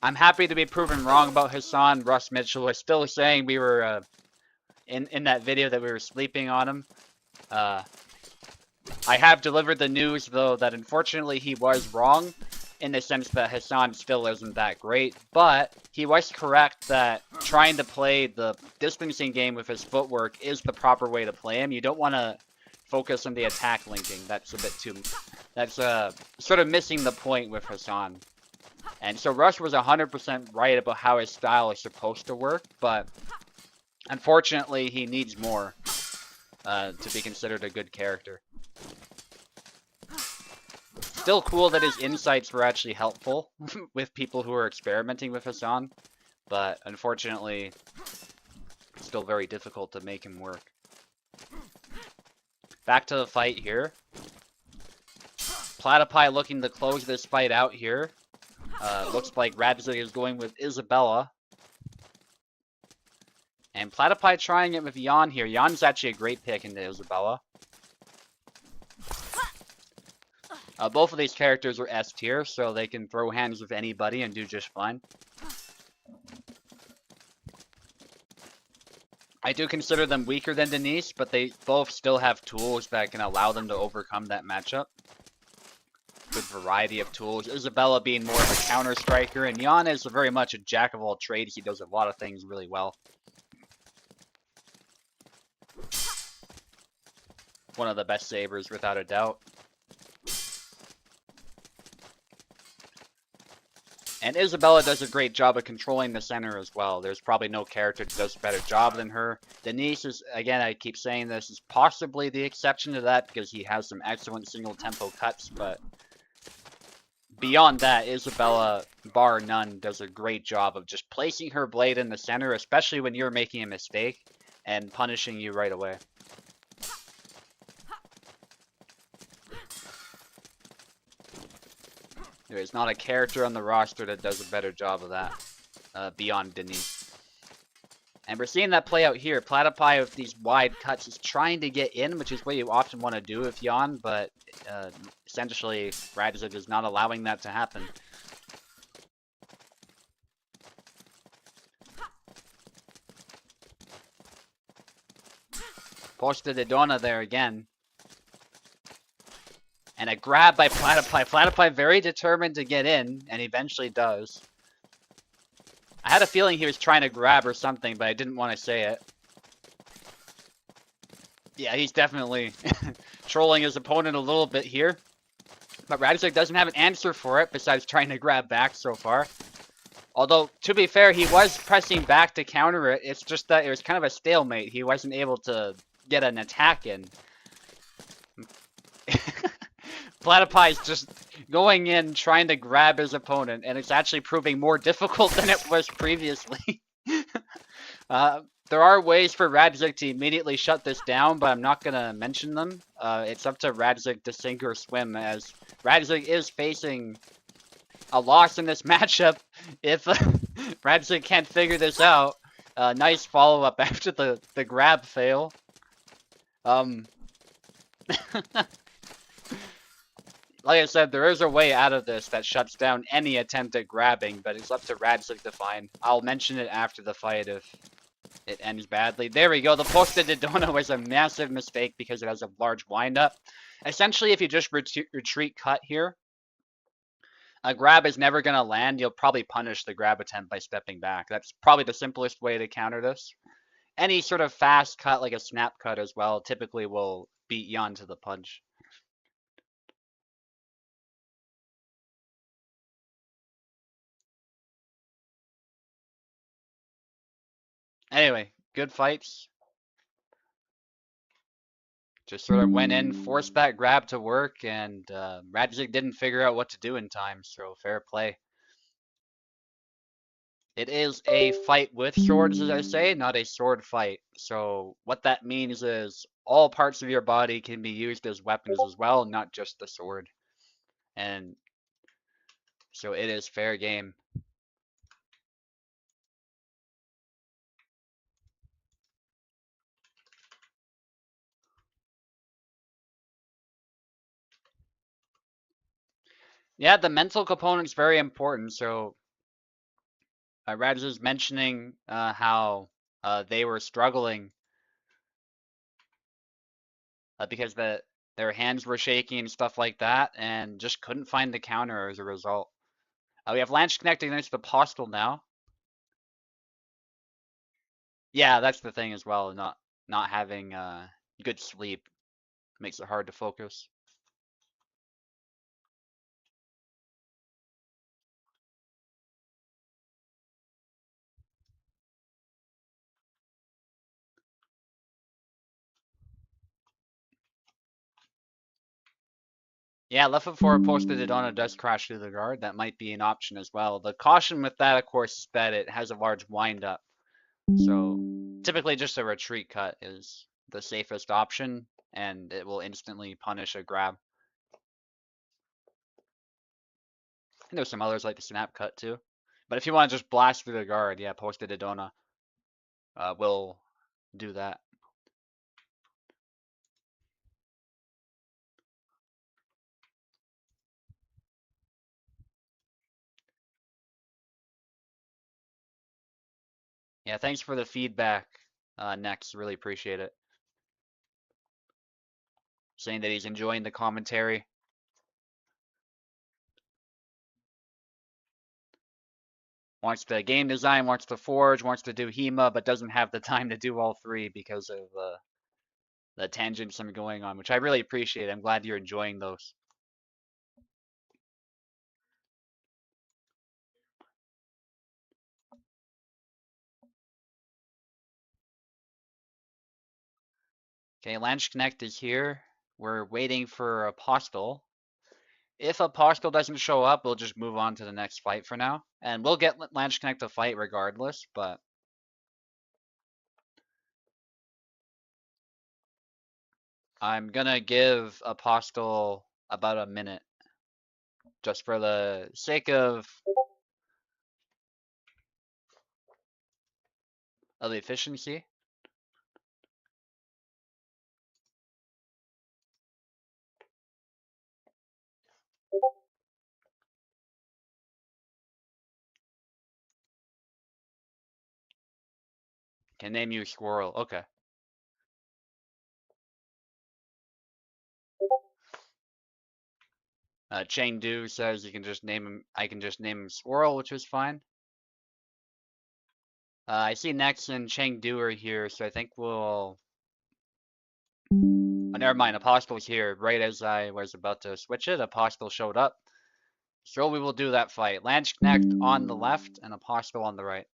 I'm happy to be proven wrong about Hassan. Russ Mitchell was still saying we were, in that video that we were sleeping on him. I have delivered the news, though, that unfortunately he was wrong, in the sense that Hassan still isn't that great, but he was correct that trying to play the distancing game with his footwork is the proper way to play him. You don't want to focus on the attack linking. That's a bit too... That's sort of missing the point with Hassan. And so Rush was 100% right about how his style is supposed to work, but unfortunately he needs more to be considered a good character. Still cool that his insights were actually helpful with people who are experimenting with Hassan, but unfortunately still very difficult to make him work. Back to the fight here. Platypi looking to close this fight out here. Looks like Radzig is going with Isabella. And Platypi trying it with Jan here. Jan's actually a great pick into Isabella. Both of these characters are S tier, so they can throw hands with anybody and do just fine. I do consider them weaker than Denise, but they both still have tools that can allow them to overcome that matchup. Good variety of tools. Isabella being more of a counter striker, and Jan is very much a jack of all trades. He does a lot of things really well. One of the best sabers, without a doubt. And Isabella does a great job of controlling the center as well. There's probably no character that does a better job than her. Denise is, again, I keep saying this, is possibly the exception to that because he has some excellent single tempo cuts, but beyond that, Isabella, bar none, does a great job of just placing her blade in the center, especially when you're making a mistake, and punishing you right away. There is not a character on the roster that does a better job of that, beyond Denise. And we're seeing that play out here. Platypi with these wide cuts is trying to get in, which is what you often want to do with Jan, but essentially Radzig is not allowing that to happen. Posted the Donna there again. And a grab by Platypi. Platypi very determined to get in, and eventually does. I had a feeling he was trying to grab or something, but I didn't want to say it. Yeah, he's definitely trolling his opponent a little bit here. But Radzig doesn't have an answer for it, besides trying to grab back so far. Although, to be fair, he was pressing back to counter it. It's just that it was kind of a stalemate. He wasn't able to get an attack in. Platypi's just going in, trying to grab his opponent, and it's actually proving more difficult than it was previously. There are ways for Radzik to immediately shut this down, but I'm not going to mention them. It's up to Radzik to sink or swim, as Radzik is facing a loss in this matchup if Radzik can't figure this out. Nice follow-up after the grab fail. Like I said, there is a way out of this that shuts down any attempt at grabbing, but it's up to Radzik to find. I'll mention it after the fight if it ends badly. There we go. The post to Dodona was a massive mistake because it has a large windup. Essentially, if you just retreat cut here, a grab is never going to land. You'll probably punish the grab attempt by stepping back. That's probably the simplest way to counter this. Any sort of fast cut, like a snap cut as well, typically will beat you onto the punch. Anyway, good fights. Just sort of went in, forced that grab to work, and Radzik didn't figure out what to do in time, so fair play. It is a fight with swords, as I say, not a sword fight. So what that means is all parts of your body can be used as weapons as well, not just the sword. And so it is fair game. Yeah, the mental component is very important. So Radzik is mentioning how they were struggling because their hands were shaking and stuff like that, and just couldn't find the counter as a result. We have Lanch connecting against the Postal now. Yeah, that's the thing as well. Not having good sleep makes it hard to focus. Yeah, left foot forward posted Dodona does crash through the guard. That might be an option as well. The caution with that, of course, is that it has a large windup. So typically just a retreat cut is the safest option, and it will instantly punish a grab. And there's some others like the snap cut too. But if you want to just blast through the guard, yeah, posted Dodona will do that. Yeah, thanks for the feedback, Next. Really appreciate it. Saying that he's enjoying the commentary. Wants the game design, wants to forge, wants to do HEMA, but doesn't have the time to do all three because of the tangents I'm going on, which I really appreciate. I'm glad you're enjoying those. Okay, Lanch Connect is here. We're waiting for Apostle. If Apostle doesn't show up, we'll just move on to the next fight for now. And we'll get Lanch Connect to fight regardless, but I'm gonna give Apostle about a minute just for the sake of efficiency. Can name you Squirrel. Okay. Chengdu says you can just name him. I can just name him Squirrel, which is fine. I see Nex and Chengdu are here, so I think we'll. Oh, never mind. Apostle's here. Right as I was about to switch it, Apostle showed up. So we will do that fight. Landsknecht on the left and Apostle on the right.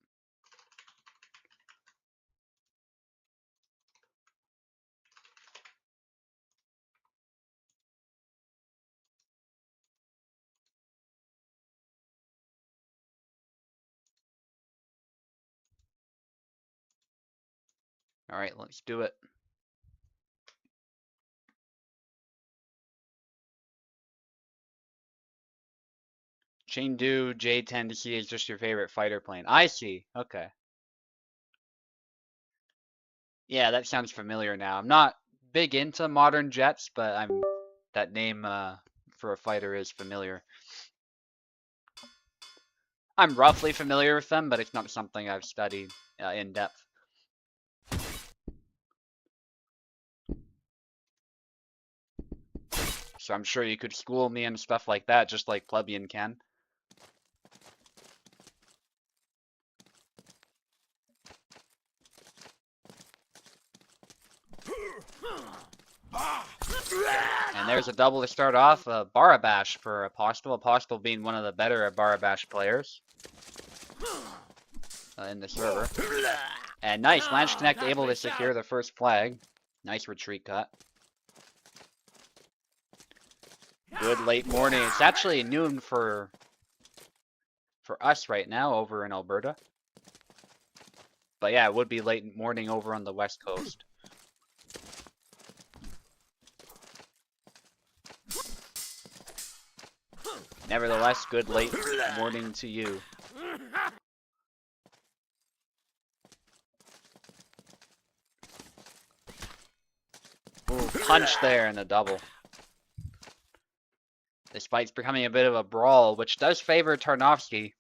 Alright, let's do it. Chengdu J10 is just your favorite fighter plane. I see. Okay. Yeah, that sounds familiar now. I'm not big into modern jets, but that name for a fighter is familiar. I'm roughly familiar with them, but it's not something I've studied in depth. So I'm sure you could school me and stuff like that, just like Plebeian can. And there's a double to start off. Barabash for Apostle. Apostle being one of the better Barabash players in the server. And nice, Landsknecht able to secure the first flag. Nice retreat cut. Good late morning. It's actually noon for us right now over in Alberta. But yeah, it would be late morning over on the west coast. Nevertheless, good late morning to you. Ooh, punch there and a double. This fight's becoming a bit of a brawl, which does favor Tarnowski.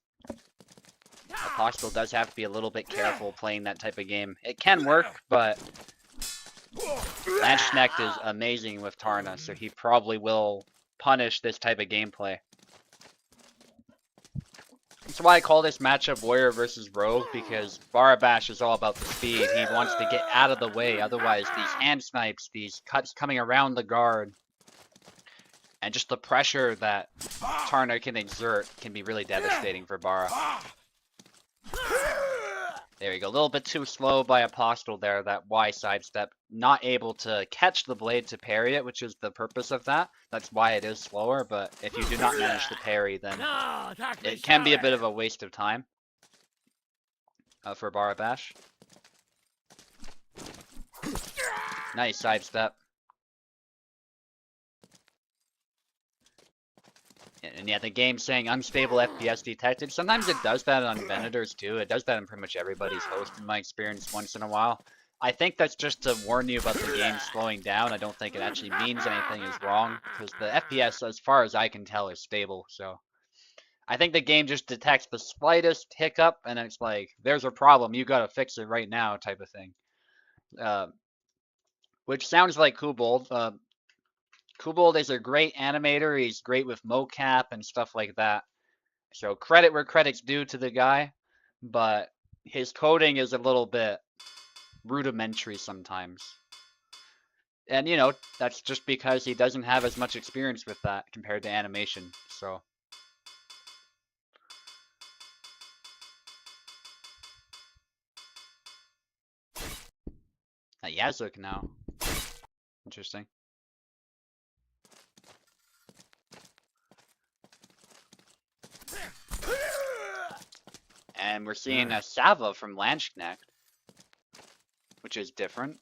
Apostle does have to be a little bit careful playing that type of game. It can work, but Landsknecht is amazing with Tarna, so he probably will punish this type of gameplay. That's why I call this matchup Warrior versus Rogue, because Barabash is all about the speed. He wants to get out of the way, otherwise these hand snipes, these cuts coming around the guard, and just the pressure that Tarna can exert can be really devastating for Bara. There you go, a little bit too slow by Apostle there, that Y sidestep. Not able to catch the blade to parry it, which is the purpose of that. That's why it is slower, but if you do not manage to parry, then it can be a bit of a waste of time for Barabash. Nice sidestep. And yeah, the game's saying unstable FPS detected. Sometimes it does that on Venators too. It does that in pretty much everybody's host in my experience once in a while. I think that's just to warn you about the game slowing down. I don't think it actually means anything is wrong, because the FPS, as far as I can tell, is stable. So I think the game just detects the slightest hiccup, and it's like, there's a problem, you gotta fix it right now, type of thing. Which sounds like Kubold. Kubold is a great animator. He's great with mocap and stuff like that. So credit where credit's due to the guy, but his coding is a little bit rudimentary sometimes. And you know, that's just because he doesn't have as much experience with that compared to animation. So Yazuk now. Interesting. And we're seeing a Sava from Landsknecht, which is different.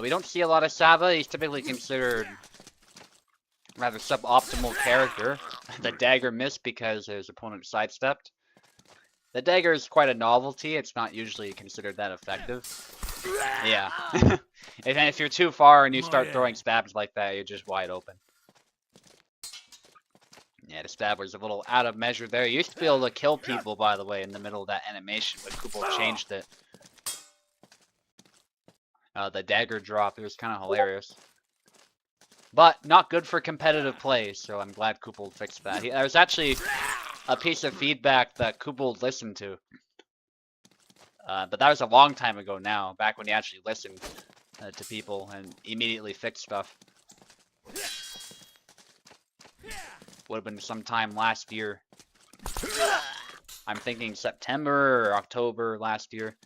We don't see a lot of Sava. He's typically considered rather suboptimal character. The dagger missed because his opponent sidestepped. The dagger is quite a novelty. It's not usually considered that effective. Yeah. And if you're too far and you start throwing stabs like that, you're just wide open. Yeah, the stab was a little out of measure there. You used to be able to kill people, by the way, in the middle of that animation, but Kubel changed it. The dagger drop, it was kind of hilarious. But not good for competitive play, so I'm glad Kubel fixed that. There was actually a piece of feedback that Kubel listened to. But that was a long time ago now, back when he actually listened to people and immediately fixed stuff. Would have been sometime last year. I'm thinking September or October last year.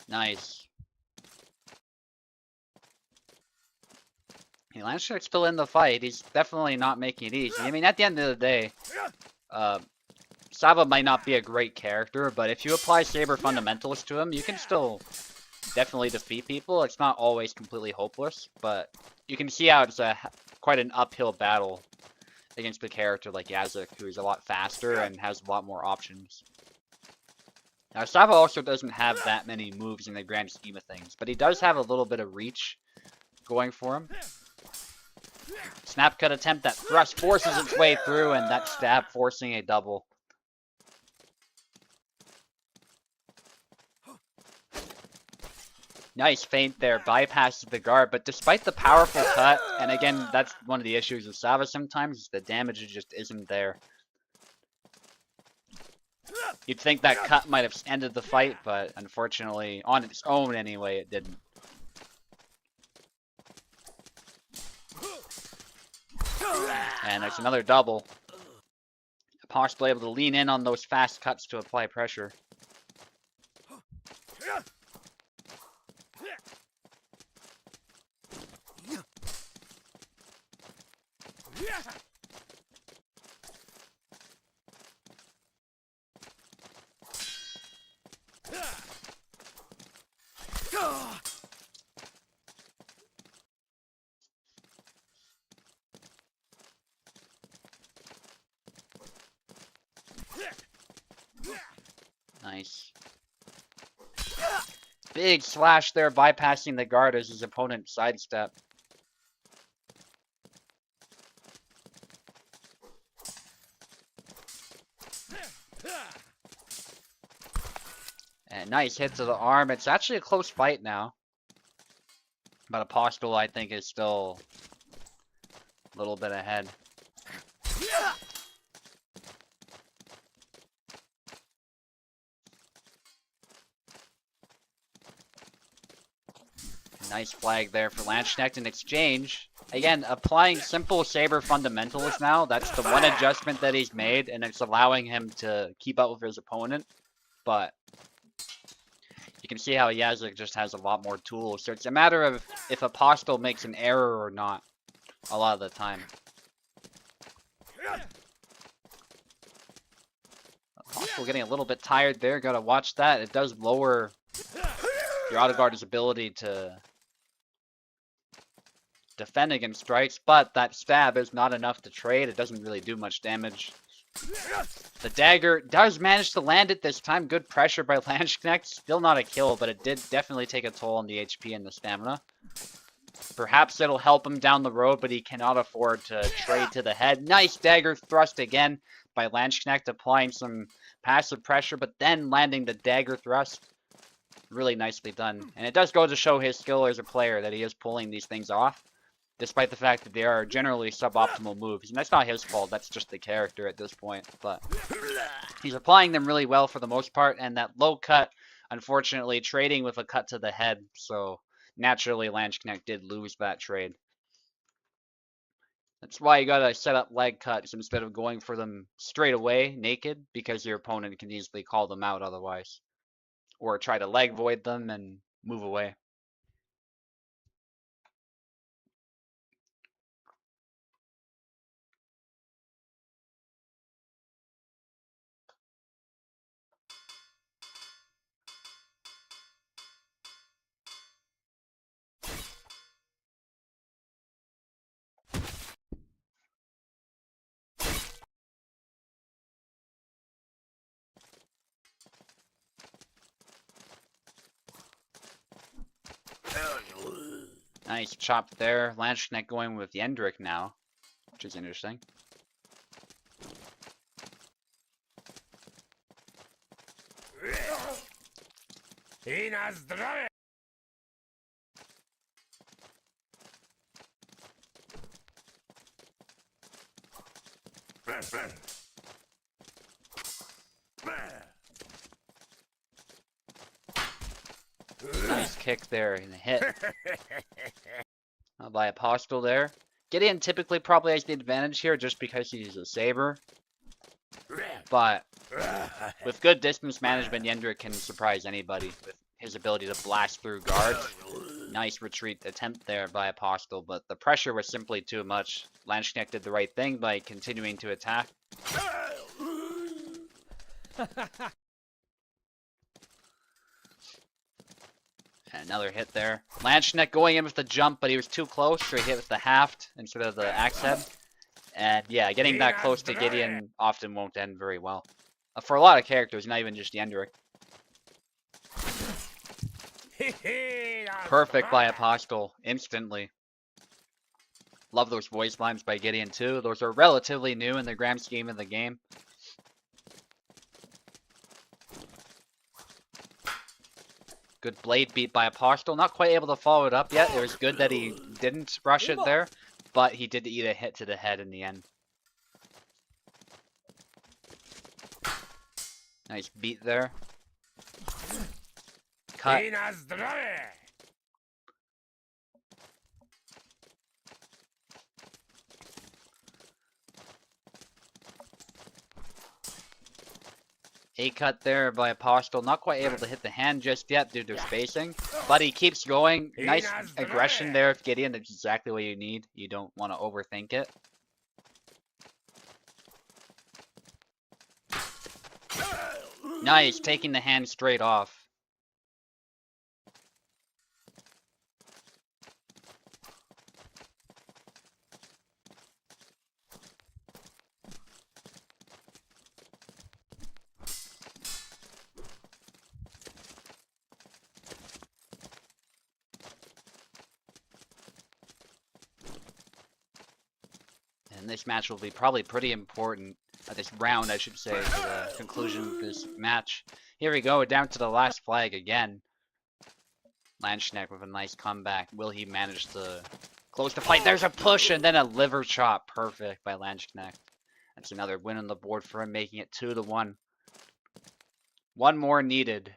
Nice. Hey, Landshark's still in the fight. He's definitely not making it easy. I mean, at the end of the day, Saba might not be a great character, but if you apply Saber fundamentals to him, you can still definitely defeat people. It's not always completely hopeless, but you can see how it's quite an uphill battle against a character like Yazuk, who is a lot faster and has a lot more options. Now, Saba also doesn't have that many moves in the grand scheme of things, but he does have a little bit of reach going for him. Snap cut attempt, that thrust forces its way through, and that stab forcing a double. Nice feint there, bypasses the guard, but despite the powerful cut, and again, that's one of the issues with Saba sometimes, is the damage just isn't there. You'd think that cut might have ended the fight, but unfortunately, on its own anyway, it didn't. And there's another double. Possibly able to lean in on those fast cuts to apply pressure. Nice. Big slash there, bypassing the guard as his opponent sidestep. And nice hit to the arm. It's actually a close fight now. But Apostle, I think, is still a little bit ahead. Nice flag there for Landsknecht in exchange. Again, applying simple Saber fundamentals now. That's the one adjustment that he's made, and it's allowing him to keep up with his opponent. But you can see how Yazuk just has a lot more tools. So it's a matter of if Apostle makes an error or not a lot of the time. Apostle getting a little bit tired there. Gotta watch that. It does lower your auto guard's ability to defend against strikes, but that stab is not enough to trade. It doesn't really do much damage. The dagger does manage to land it this time. Good pressure by Landsknecht. Still not a kill, but it did definitely take a toll on the HP and the stamina. Perhaps it'll help him down the road, but he cannot afford to trade to the head. Nice dagger thrust again by Landsknecht, applying some passive pressure, but then landing the dagger thrust. Really nicely done. And it does go to show his skill as a player that he is pulling these things off, despite the fact that they are generally suboptimal moves. And that's not his fault, that's just the character at this point. But he's applying them really well for the most part, and that low cut, unfortunately, trading with a cut to the head, so naturally Landsknecht did lose that trade. That's why you gotta set up leg cuts instead of going for them straight away, naked, because your opponent can easily call them out otherwise. Or try to leg void them and move away. Nice chop there. Landsknecht going with Yendrick now, which is interesting. Nice kick there and a hit. By Apostle there. Gideon typically probably has the advantage here just because he's a saber. But with good distance management, Yendrick can surprise anybody with his ability to blast through guards. Nice retreat attempt there by Apostle, but the pressure was simply too much. Lanchnek did the right thing by continuing to attack. Another hit there. Lanchnek going in with the jump, but he was too close, so he hit with the haft instead of the axe head. And yeah, getting that close to Gideon often won't end very well. For a lot of characters, not even just Yendrick. Perfect by Apostle, instantly. Love those voice lines by Gideon too. Those are relatively new in the grand scheme of the game. Good blade beat by Apostle. Not quite able to follow it up yet. It was good that he didn't rush it there, but he did eat a hit to the head in the end. Nice beat there. Cut. A cut there by Apostle. Not quite able to hit the hand just yet due to spacing, but he keeps going. Nice aggression there, Gideon. That's exactly what you need. You don't want to overthink it. Nice, taking the hand straight off. And this match will be probably pretty important. This round, I should say, to the conclusion of this match. Here we go, down to the last flag again. Lanchnek with a nice comeback. Will he manage to close the fight? There's a push and then a liver chop. Perfect by Lanchnek. That's another win on the board for him, making it 2-1. One more needed.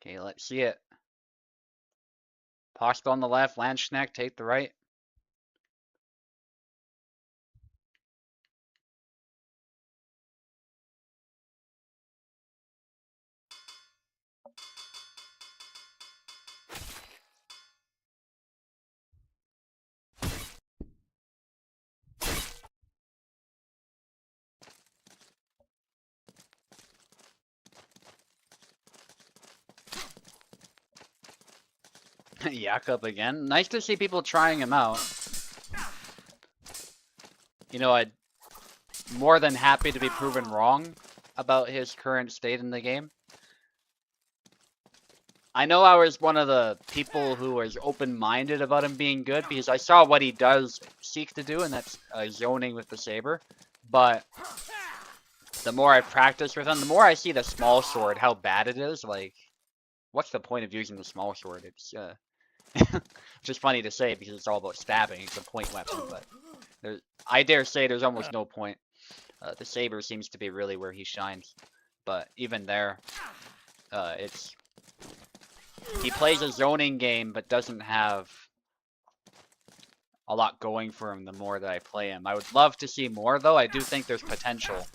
Okay, let's see it. Postel on the left, Lanchnek take the right. Jakob again. Nice to see people trying him out. You know, I'm more than happy to be proven wrong about his current state in the game. I know I was one of the people who was open-minded about him being good because I saw what he does seek to do, and that's zoning with the saber. But the more I practice with him, the more I see the small sword, how bad it is. Like, what's the point of using the small sword? It's just funny to say because it's all about stabbing. It's a point weapon, but I dare say there's almost no point. The saber seems to be really where he shines. But even there, he plays a zoning game but doesn't have a lot going for him the more that I play him. I would love to see more though. I do think there's potential.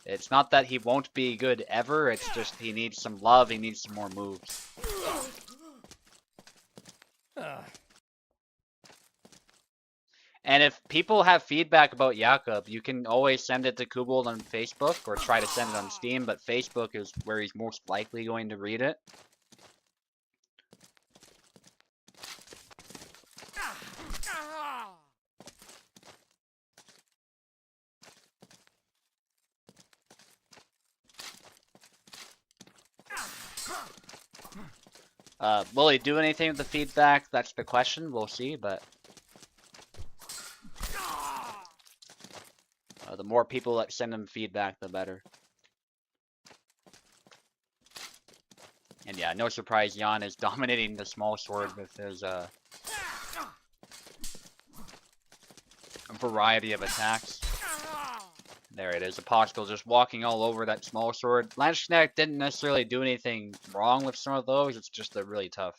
It's not that he won't be good ever, it's just he needs some love, he needs some more moves. And if people have feedback about Jakob, you can always send it to Kubel on Facebook or try to send it on Steam, but Facebook is where he's most likely going to read it. Will he do anything with the feedback? That's the question. We'll see, but the more people that send him feedback, the better. And yeah, no surprise, Jan is dominating the small sword with his variety of attacks. There it is, Apostle just walking all over that small sword. Landsknecht didn't necessarily do anything wrong with some of those, it's just a really tough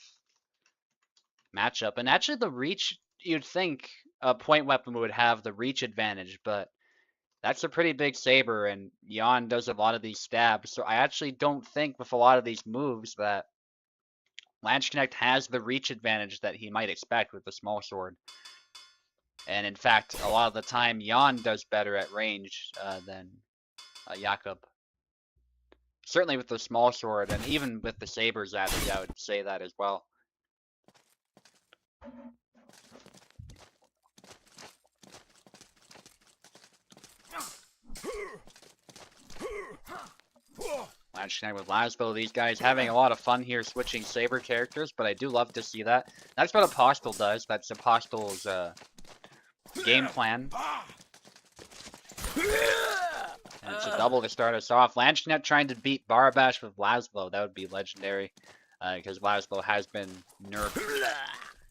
matchup. And actually the reach, you'd think a point weapon would have the reach advantage, but that's a pretty big saber, and Jan does a lot of these stabs, so I actually don't think with a lot of these moves that Landsknecht has the reach advantage that he might expect with the small sword. And in fact, a lot of the time, Jan does better at range than Jakob. Certainly with the small sword, and even with the sabers added, I would say that as well. Landsknecht with Laszlo, these guys having a lot of fun here switching saber characters, but I do love to see that. That's what Apostle does. That's Apostle's game plan. And it's a double to start us off. Landsknecht trying to beat Barabash with Laszlo. That would be legendary, because Laszlo has been nerfed.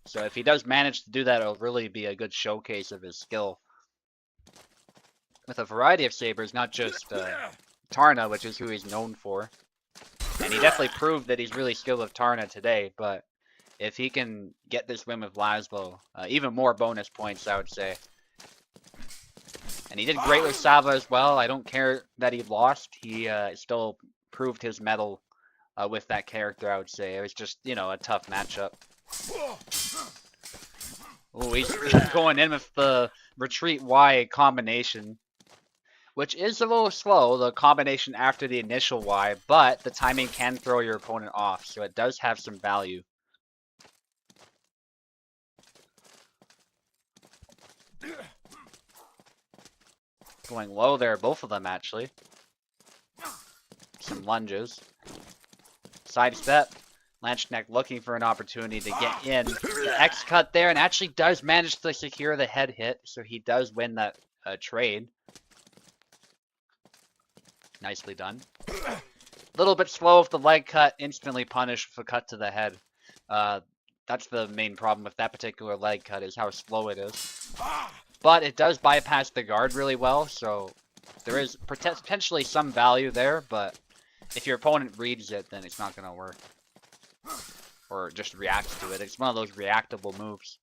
So if he does manage to do that, it'll really be a good showcase of his skill. With a variety of sabers, not just Tarna, which is who he's known for. And he definitely proved that he's really skilled with Tarna today, but if he can get this win with Laszlo, even more bonus points, I would say. And he did great with Sava as well. I don't care that he lost. He still proved his mettle with that character, I would say. It was just, you know, a tough matchup. Oh, he's going in with the retreat Y combination, which is a little slow, the combination after the initial Y, but the timing can throw your opponent off, so it does have some value. Going low there, both of them actually. Some lunges. Sidestep. Landsknecht looking for an opportunity to get in. The X cut there, and actually does manage to secure the head hit, so he does win that trade. Nicely done. A little bit slow with the leg cut, instantly punished with a cut to the head. That's the main problem with that particular leg cut, is how slow it is. But it does bypass the guard really well, so there is potentially some value there, but if your opponent reads it, then it's not going to work. Or just reacts to it. It's one of those reactable moves.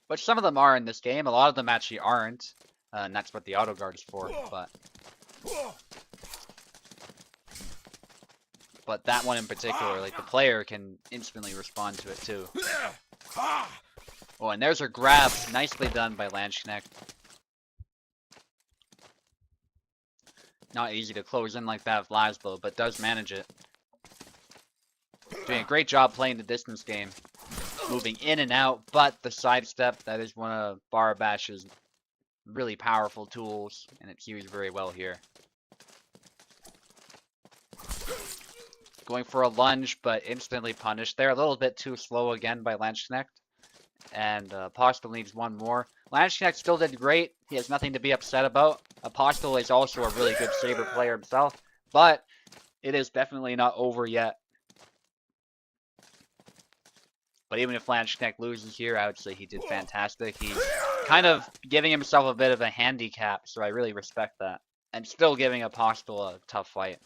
Which some of them are in this game, a lot of them actually aren't. And that's what the auto guard is for, but that one in particular, like the player can instantly respond to it too. Oh, and there's her grab, nicely done by Landsknecht. Not easy to close in like that with Laszlo, but does manage it. Doing a great job playing the distance game. Moving in and out, but the sidestep, that is one of Barabash's really powerful tools, and it's used very well here. Going for a lunge, but instantly punished there. A little bit too slow again by Landsknecht. And Apostle needs one more. Landsknecht still did great. He has nothing to be upset about. Apostle is also a really good saber player himself, but it is definitely not over yet. But even if Landsknecht loses here, I would say he did fantastic. He's kind of giving himself a bit of a handicap, so I really respect that. And still giving Apostle a tough fight.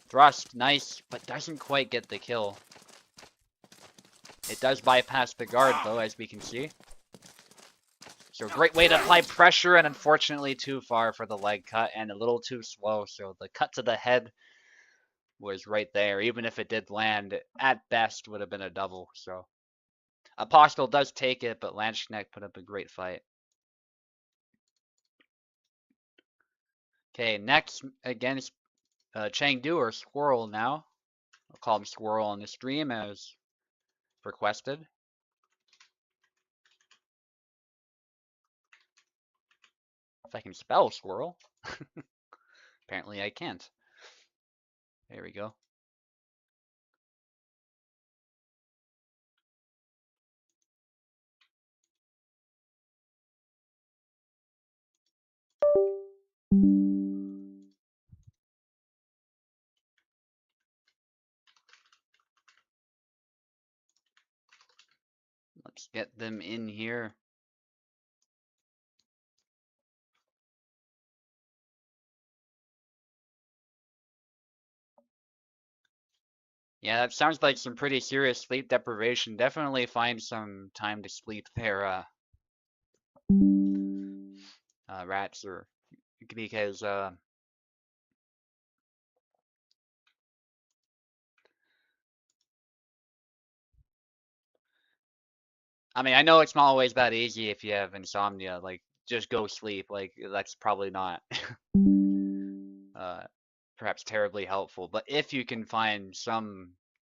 Thrust, nice, but doesn't quite get the kill. It does bypass the guard, though, as we can see. So great way to apply pressure, and unfortunately too far for the leg cut, and a little too slow, so the cut to the head was right there. Even if it did land, at best would have been a double, so. Apostle does take it, but Landsknecht put up a great fight. Okay, next against Chengdu or Squirrel now. I'll call him Squirrel on the stream as requested. If I can spell squirrel. Apparently I can't. There we go. Let's get them in here. Yeah, that sounds like some pretty serious sleep deprivation. Definitely find some time to sleep there, rats, or because I mean, I know it's not always that easy if you have insomnia. Like, just go sleep. Like, that's probably not uh, perhaps terribly helpful. But if you can find some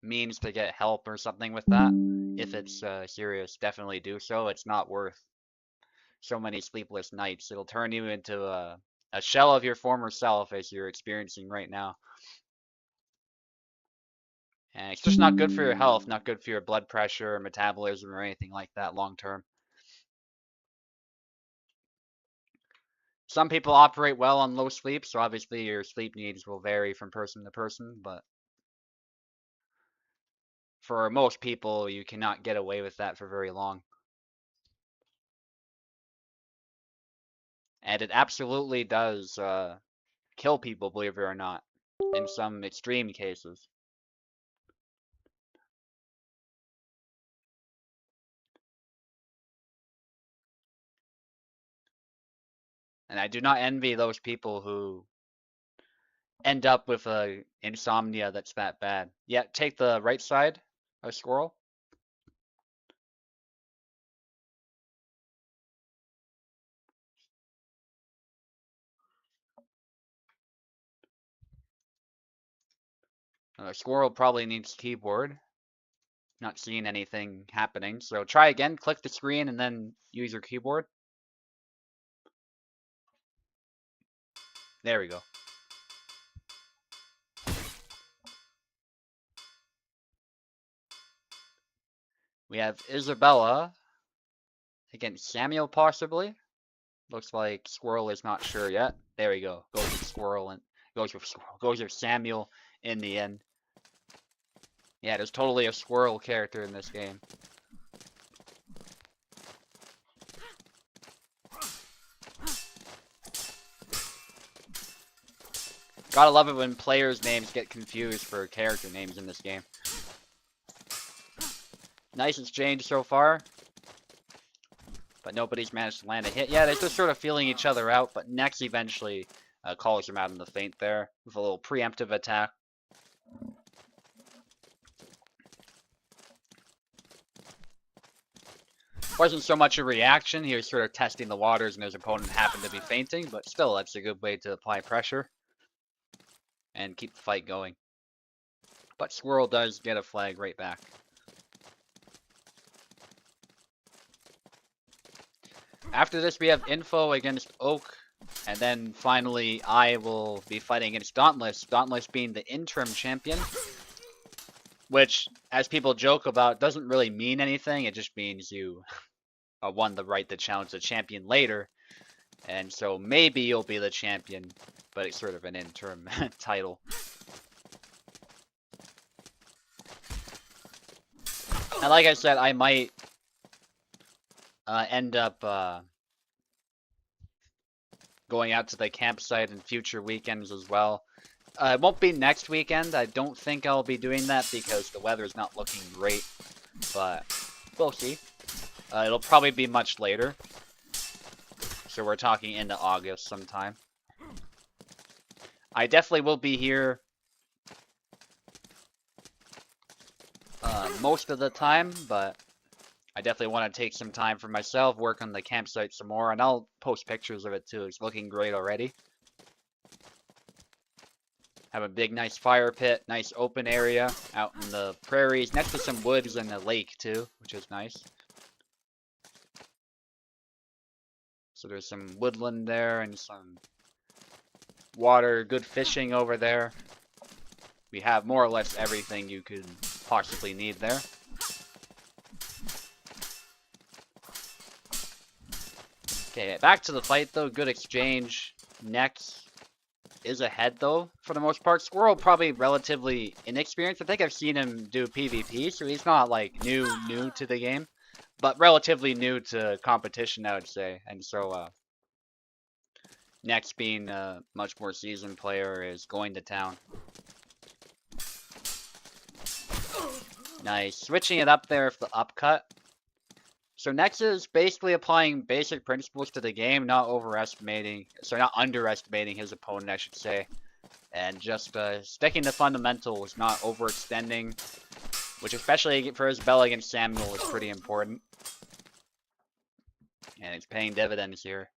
means to get help or something with that, if it's serious, definitely do so. It's not worth so many sleepless nights. It'll turn you into a shell of your former self as you're experiencing right now. And it's just not good for your health, not good for your blood pressure or metabolism or anything like that long term. Some people operate well on low sleep, so obviously your sleep needs will vary from person to person, but for most people, you cannot get away with that for very long. And it absolutely does kill people, believe it or not, in some extreme cases. And I do not envy those people who end up with a insomnia that's that bad. Yeah, take the right side, a squirrel. Squirrel probably needs keyboard. Not seeing anything happening, so try again, click the screen, and then use your keyboard. There we go. We have Isabella against Samuel, possibly. Looks like Squirrel is not sure yet. There we go. Goes with Squirrel and goes with Samuel in the end. Yeah, there's totally a Squirrel character in this game. Gotta love it when players' names get confused for character names in this game. Nice exchange so far. But nobody's managed to land a hit. Yeah, they're just sort of feeling each other out, but Nex eventually calls him out in the feint there with a little preemptive attack. Wasn't so much a reaction, he was sort of testing the waters and his opponent happened to be feinting, but still, that's a good way to apply pressure and keep the fight going. But Squirrel does get a flag right back. After this, we have Info against Oak, and then finally, I will be fighting against Dauntless. Dauntless being the interim champion, which, as people joke about, doesn't really mean anything. It just means you won the right to challenge the champion later, and so maybe you'll be the champion, but it's sort of an interim title. And like I said, I might end up going out to the campsite in future weekends as well. It won't be next weekend. I don't think I'll be doing that because the weather's not looking great, but we'll see. It'll probably be much later. So we're talking into August sometime. I definitely will be here most of the time, but I definitely want to take some time for myself, work on the campsite some more, and I'll post pictures of it too. It's looking great already. Have a big, nice fire pit, nice open area out in the prairies, next to some woods and a lake too, which is nice. So there's some woodland there and some water, good fishing over there. We have more or less everything you could possibly need there. Okay, back to the fight though. Good exchange. Next is ahead though, for the most part. Squirrel probably relatively inexperienced. I think I've seen him do PvP, so he's not like new to the game, but relatively new to competition, I would say. And so Next, being a much more seasoned player, is going to town. Nice. Switching it up there for the upcut. So Nex is basically applying basic principles to the game, not underestimating his opponent, I should say. And just sticking to fundamentals, not overextending, which especially for Isabella against Samuel is pretty important. And it's paying dividends here.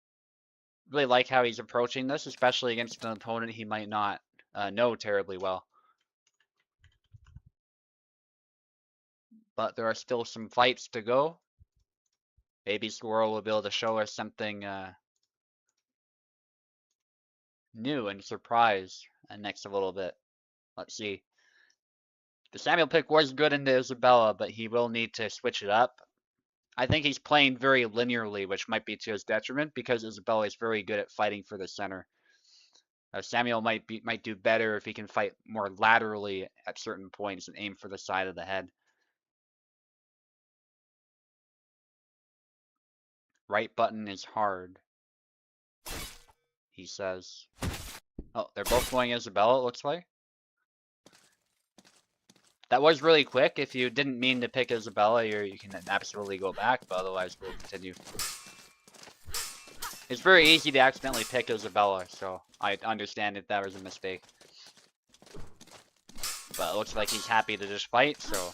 Really like how he's approaching this, especially against an opponent he might not know terribly well. But there are still some fights to go. Maybe Squirrel will be able to show us something new and surprise next a little bit. Let's see. The Samuel pick was good into Isabella, but he will need to switch it up. I think he's playing very linearly, which might be to his detriment because Isabella is very good at fighting for the center. Samuel might do better if he can fight more laterally at certain points and aim for the side of the head. Right button is hard, he says. Oh, they're both going Isabella, it looks like. That was really quick. If you didn't mean to pick Isabella, you can absolutely go back, but otherwise we'll continue. It's very easy to accidentally pick Isabella, so I understand if that was a mistake. But it looks like he's happy to just fight, so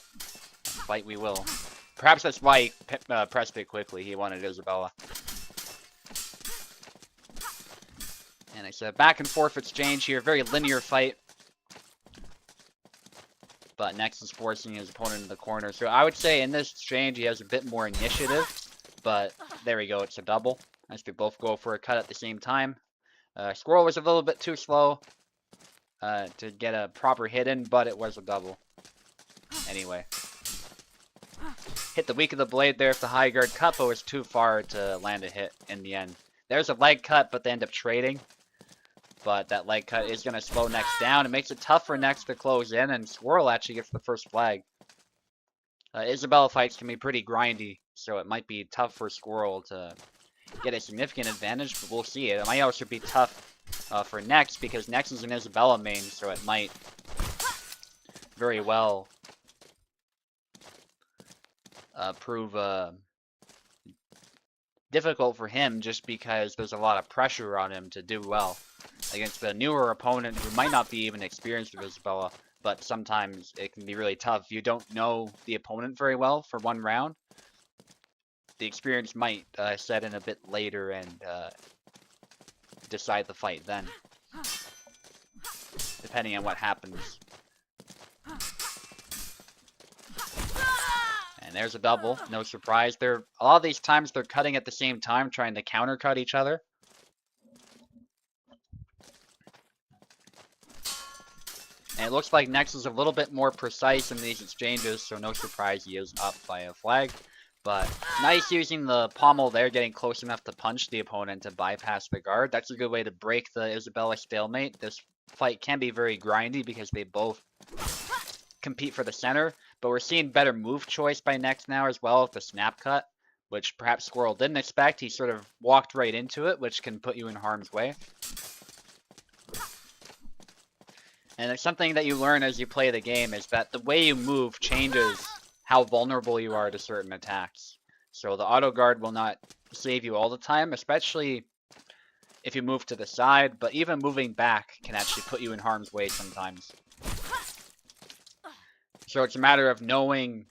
fight we will. Perhaps that's why he pressed it quickly. He wanted Isabella. And it's a back and forth exchange here. Very linear fight. But Nex is forcing his opponent into the corner. So I would say in this exchange he has a bit more initiative. But there we go, it's a double. As they both go for a cut at the same time. Squirrel was a little bit too slow to get a proper hit in, but it was a double. Anyway. Hit the weak of the blade there if the high guard cut, but was too far to land a hit in the end. There's a leg cut, but they end up trading. But that leg cut is going to slow Nex down. It makes it tough for Nex to close in, and Squirrel actually gets the first flag. Isabella fights can be pretty grindy, so it might be tough for Squirrel to get a significant advantage, but we'll see. It might also be tough for Nex, because Nex is an Isabella main, so it might very well prove difficult for him, just because there's a lot of pressure on him to do well against a newer opponent who might not be even experienced with Isabella, but sometimes it can be really tough. If you don't know the opponent very well for one round, the experience might set in a bit later and decide the fight then, depending on what happens. And there's a double, no surprise. A lot of these times they're cutting at the same time, trying to counter cut each other. And it looks like Nex is a little bit more precise in these exchanges, so no surprise he is up by a flag. But nice using the pommel there, getting close enough to punch the opponent to bypass the guard. That's a good way to break the Isabella stalemate. This fight can be very grindy because they both compete for the center, but we're seeing better move choice by Nex now as well with the snap cut, which perhaps Squirrel didn't expect. He sort of walked right into it, which can put you in harm's way. And it's something that you learn as you play the game, is that the way you move changes how vulnerable you are to certain attacks. So the auto guard will not save you all the time, especially if you move to the side, but even moving back can actually put you in harm's way sometimes. So it's a matter of knowing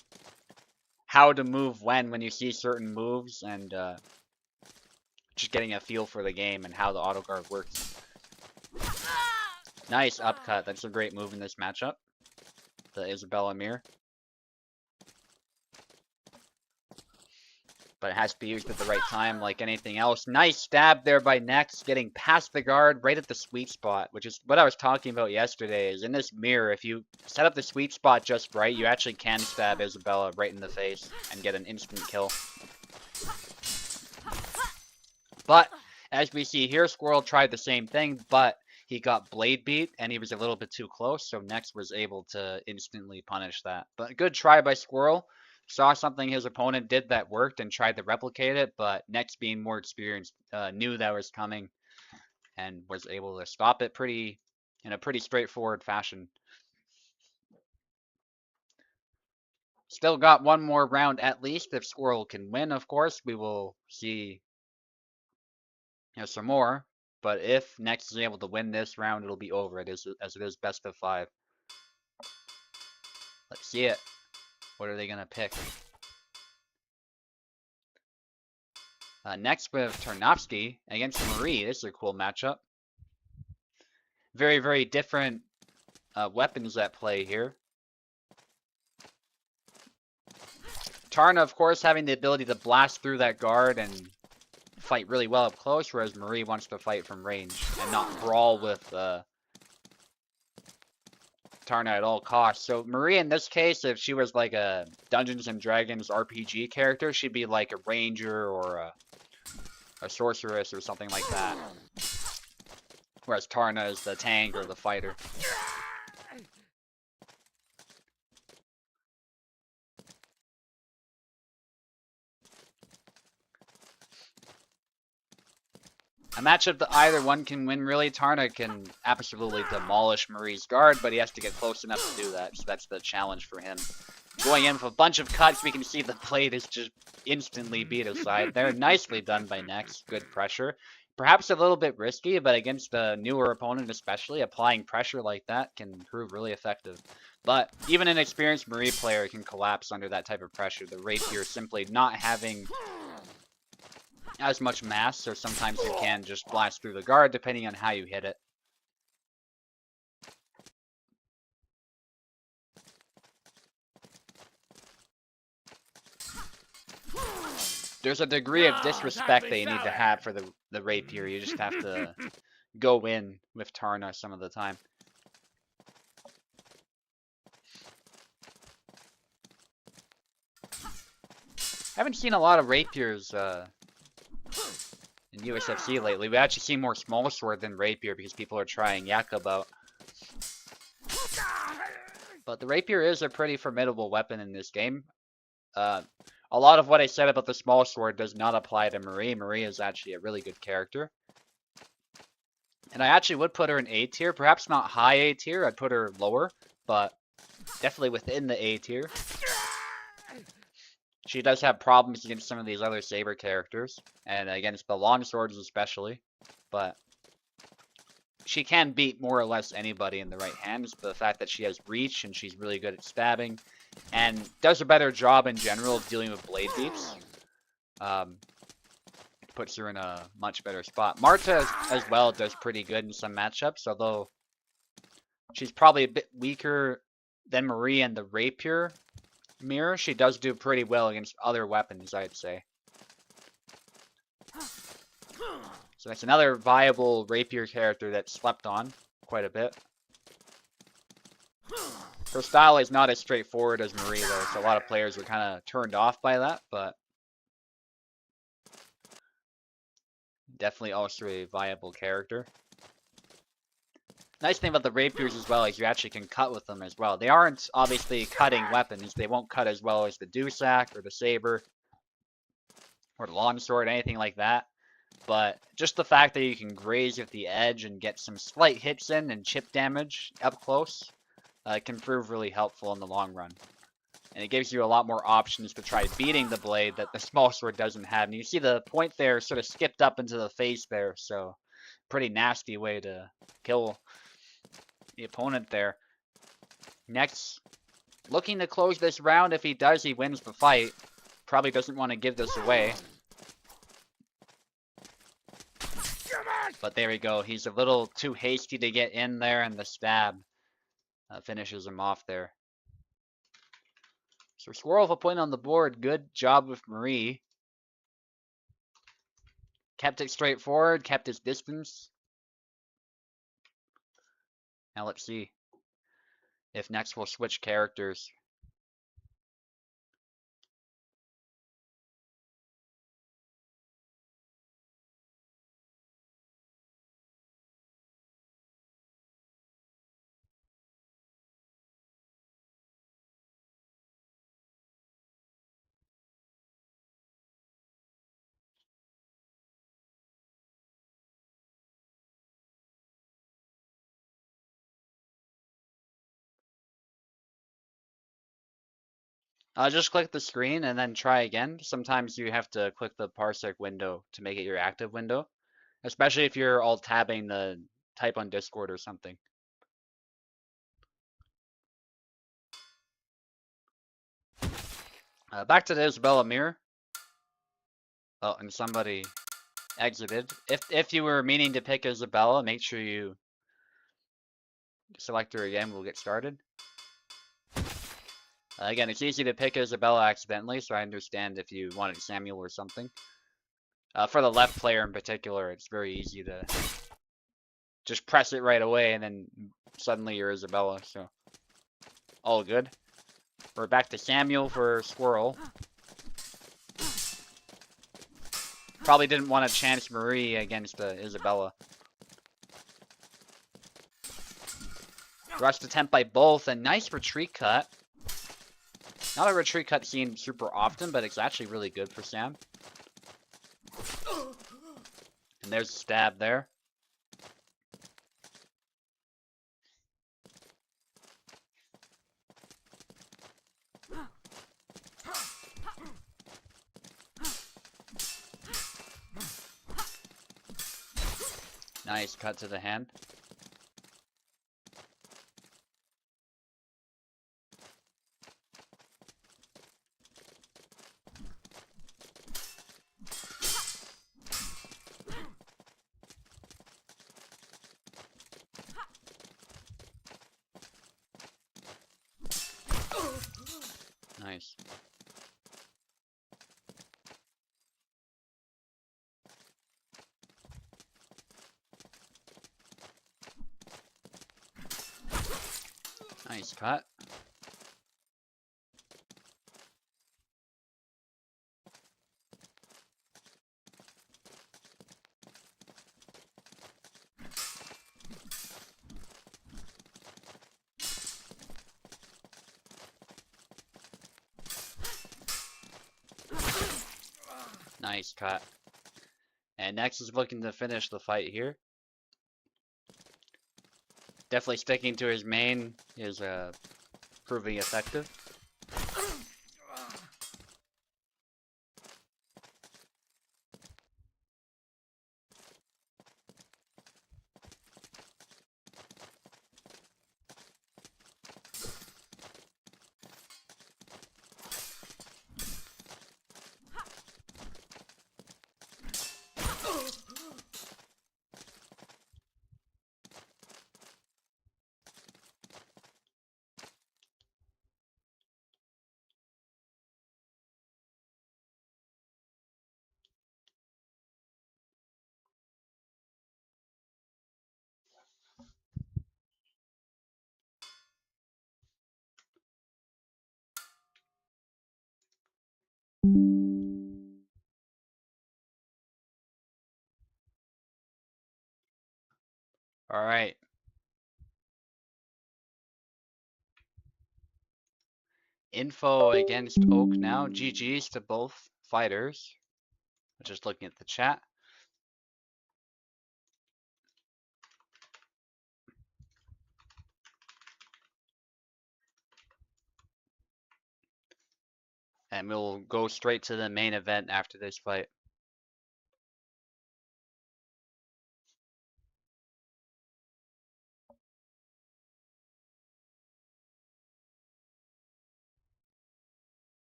how to move when you see certain moves, and just getting a feel for the game and how the auto guard works. Nice upcut. That's a great move in this matchup. The Isabella mirror. But it has to be used at the right time like anything else. Nice stab there by Nex, getting past the guard right at the sweet spot, which is what I was talking about yesterday, is in this mirror, if you set up the sweet spot just right, you actually can stab Isabella right in the face and get an instant kill. But, as we see here, Squirrel tried the same thing, but he got blade beat, and he was a little bit too close, so Nex was able to instantly punish that. But good try by Squirrel. Saw something his opponent did that worked and tried to replicate it, but Nex, being more experienced, knew that was coming and was able to stop it in a pretty straightforward fashion. Still got one more round at least. If Squirrel can win, of course, we will see some more. But if Nex is able to win this round, it'll be over. As it is best of 5. Let's see it. What are they gonna pick? Next with Tarnowski against Marie. This is a cool matchup. Very, very different weapons at play here. Tarna, of course, having the ability to blast through that guard and fight really well up close, whereas Marie wants to fight from range and not brawl with Tarna at all costs. So Marie, in this case, if she was like a Dungeons and Dragons RPG character, she'd be like a ranger or a sorceress or something like that. Whereas Tarna is the tank or the fighter. A matchup that either one can win, really. Tarna can absolutely demolish Marie's guard, but he has to get close enough to do that, so that's the challenge for him. Going in with a bunch of cuts, we can see the blade is just instantly beat aside. They're nicely done by Nex. Good pressure. Perhaps a little bit risky, but against a newer opponent especially, applying pressure like that can prove really effective. But even an experienced Marie player can collapse under that type of pressure. The rapier simply not having as much mass, so sometimes you can just blast through the guard depending on how you hit it. There's a degree of disrespect that you need to have for the rapier. You just have to go in with Tarna some of the time. I haven't seen a lot of rapiers in USFC lately. We actually see more small sword than rapier because people are trying Yakub out. But the rapier is a pretty formidable weapon in this game. A lot of what I said about the small sword does not apply to Marie. Marie is actually a really good character. And I actually would put her in A tier. Perhaps not high A tier. I'd put her lower, but definitely within the A tier. She does have problems against some of these other saber characters, and against the long swords especially, but she can beat more or less anybody in the right hands. But the fact that she has reach and she's really good at stabbing and does a better job in general of dealing with blade beats, puts her in a much better spot. Marta as well does pretty good in some matchups, although she's probably a bit weaker than Marie and the rapier mirror. She does do pretty well against other weapons, I'd say. So that's another viable rapier character that's slept on quite a bit. Her style is not as straightforward as Marie, though, so a lot of players are kind of turned off by that, but definitely also a viable character. Nice thing about the rapiers as well is you actually can cut with them as well. They aren't obviously cutting weapons. They won't cut as well as the Dusac or the saber or the longsword, anything like that. But just the fact that you can graze with the edge and get some slight hits in and chip damage up close can prove really helpful in the long run. And it gives you a lot more options to try beating the blade that the small sword doesn't have. And you see the point there sort of skipped up into the face there, so pretty nasty way to kill the opponent there. Next Looking to close this round. If he does, he wins the fight. Probably doesn't want to give this away. But there we go. He's a little too hasty to get in there, and the stab finishes him off there. So Squirrel with a point on the board. Good job with Marie. Kept it straightforward, kept his distance. Now let's see if next we'll switch characters. Just click the screen and then try again. Sometimes you have to click the parsec window to make it your active window, especially if you're alt tabbing the type on Discord or something. Back to the Isabella mirror. Oh, and somebody exited. If you were meaning to pick Isabella, make sure you select her again. We'll get started. Again, it's easy to pick Isabella accidentally, so I understand if you wanted Samuel or something. For the left player in particular, it's very easy to just press it right away and then suddenly you're Isabella, so all good. We're back to Samuel for Squirrel. Probably didn't want to chance Marie against Isabella. Rushed attempt by both, and nice retreat cut. Not a retreat cut seen super often, but it's actually really good for Sam. And there's a stab there. Nice cut to the hand. Nice. Nice cut. Nice cut. And next is looking to finish the fight here. Definitely sticking to his main is proving effective. All right. Info against Oak now. GG's to both fighters. Just looking at the chat. And we'll go straight to the main event after this fight.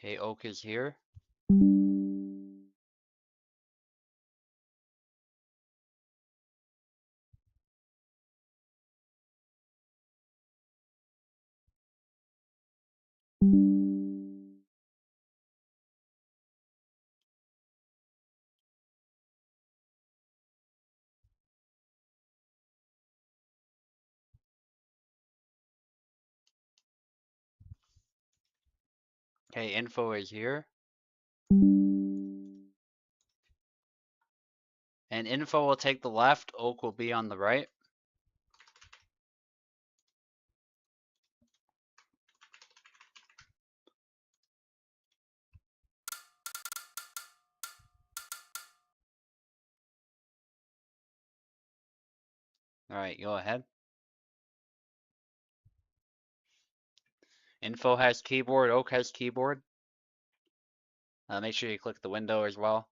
Okay, Oak is here. Okay, Info is here. And Info will take the left, Oak will be on the right. Alright, go ahead. Info has keyboard, Oak has keyboard. Make sure you click the window as well.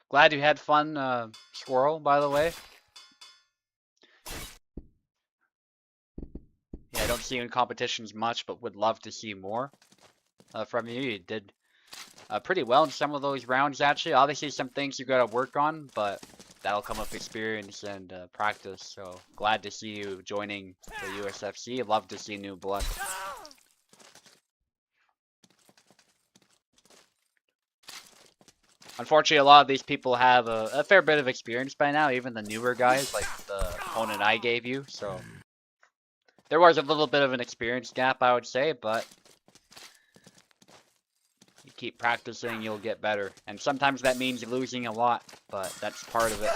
Glad you had fun, Squirrel, by the way. Yeah, I don't see you in competitions much, but would love to see more from you. You did pretty well in some of those rounds, actually. Obviously, some things you gotta work on, but that'll come with experience and practice. So glad to see you joining the USFC. Love to see new blood. Unfortunately, a lot of these people have a fair bit of experience by now, even the newer guys, like the opponent I gave you. So there was a little bit of an experience gap, I would say, but you keep practicing, you'll get better. And sometimes that means losing a lot, but that's part of it,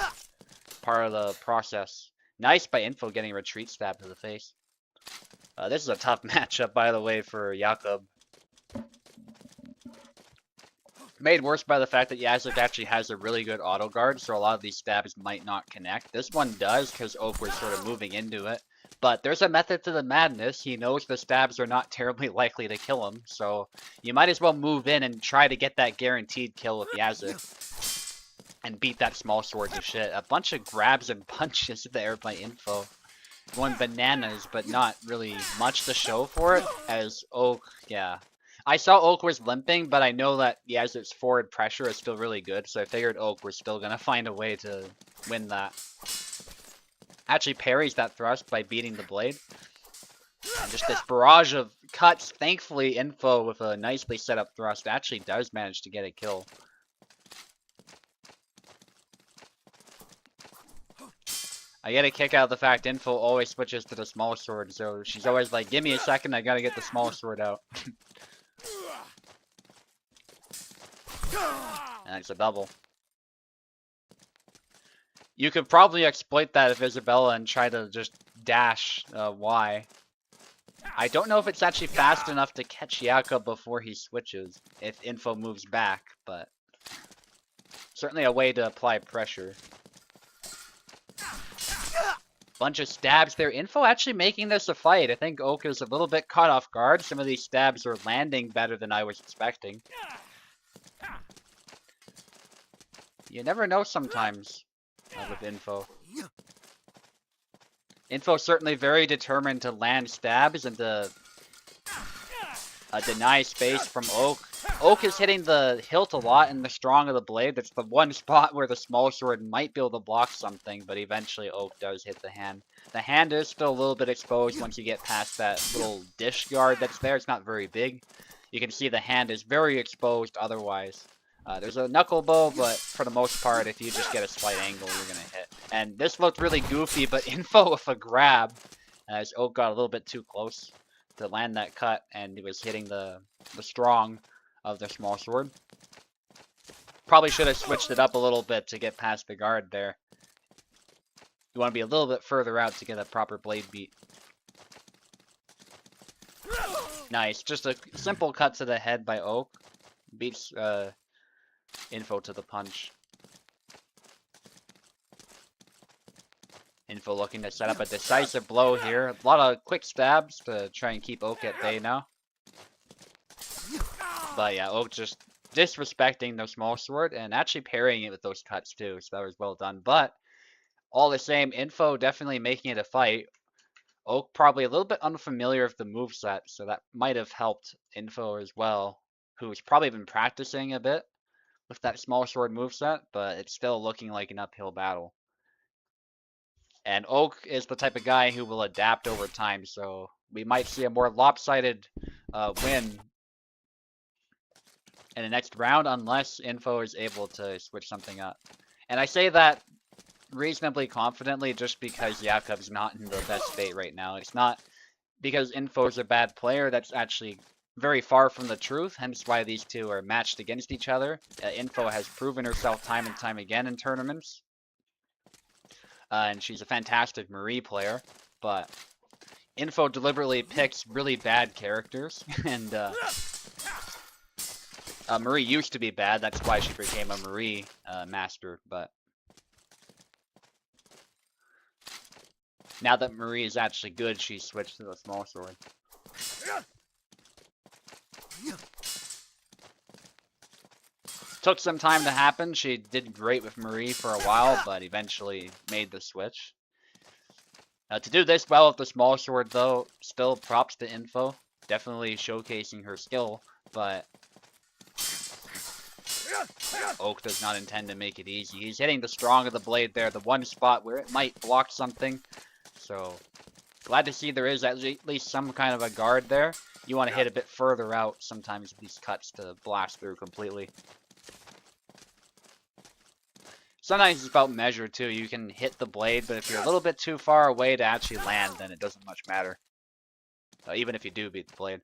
part of the process. Nice by Info getting a retreat stab to the face. This is a tough matchup, by the way, for Jakob. Made worse by the fact that Yazlik actually has a really good auto guard, so a lot of these stabs might not connect. This one does, because Oak was sort of moving into it. But there's a method to the madness. He knows the stabs are not terribly likely to kill him, so you might as well move in and try to get that guaranteed kill with Yazlik. And beat that small sword to shit. A bunch of grabs and punches there by Info. Going bananas, but not really much to show for it, as Oak, yeah. I saw Oak was limping, but I know that Yazik's forward pressure is still really good, so I figured Oak was still gonna find a way to win that. Actually parries that thrust by beating the blade. And just this barrage of cuts. Thankfully, Info with a nicely set up thrust actually does manage to get a kill. I get a kick out of the fact Info always switches to the small sword, so she's always like, give me a second, I gotta get the small sword out. And it's a double. You could probably exploit that if Isabella and try to just dash Y. I don't know if it's actually fast enough to catch Jakob before he switches, if Info moves back, but certainly a way to apply pressure. Bunch of stabs there. Info actually making this a fight. I think Oak is a little bit caught off guard. Some of these stabs are landing better than I was expecting. You never know sometimes with Info. Info certainly very determined to land stabs and to deny space from Oak. Oak is hitting the hilt a lot and the strong of the blade. That's the one spot where the small sword might be able to block something, but eventually Oak does hit the hand. The hand is still a little bit exposed once you get past that little dish guard that's there. It's not very big. You can see the hand is very exposed otherwise. There's a knuckle bow, but for the most part, if you just get a slight angle, you're going to hit. And this looked really goofy, but Info with a grab, as Oak got a little bit too close to land that cut, and he was hitting the strong of the small sword. Probably should have switched it up a little bit to get past the guard there. You want to be a little bit further out to get a proper blade beat. Nice, just a simple cut to the head by Oak. Beats Info to the punch. Info looking to set up a decisive blow here. A lot of quick stabs to try and keep Oak at bay now. But yeah, Oak just disrespecting the small sword and actually parrying it with those cuts too, so that was well done. But all the same, Info definitely making it a fight. Oak probably a little bit unfamiliar with the moveset, so that might have helped Info as well, who's probably been practicing a bit with that small sword moveset, but it's still looking like an uphill battle. And Oak is the type of guy who will adapt over time, so we might see a more lopsided win in the next round unless Info is able to switch something up. And I say that reasonably confidently just because Jakob's not in the best state right now. It's not because Info's a bad player. That's actually very far from the truth, hence why these two are matched against each other. Info has proven herself time and time again in tournaments. And she's a fantastic Marie player, but Info deliberately picks really bad characters, and Marie used to be bad, that's why she became a Marie master, but now that Marie is actually good, she switched to the small sword. Took some time to happen. She did great with Marie for a while, but eventually made the switch. To do this well with the small sword, though, still props to Info. Definitely showcasing her skill, but Oak does not intend to make it easy. He's hitting the strong of the blade there, the one spot where it might block something. So, glad to see there is at least some kind of a guard there. You want to hit a bit further out sometimes with these cuts to blast through completely. Sometimes it's about measure too. You can hit the blade, but if you're a little bit too far away to actually land, then it doesn't much matter. Even if you do beat the blade.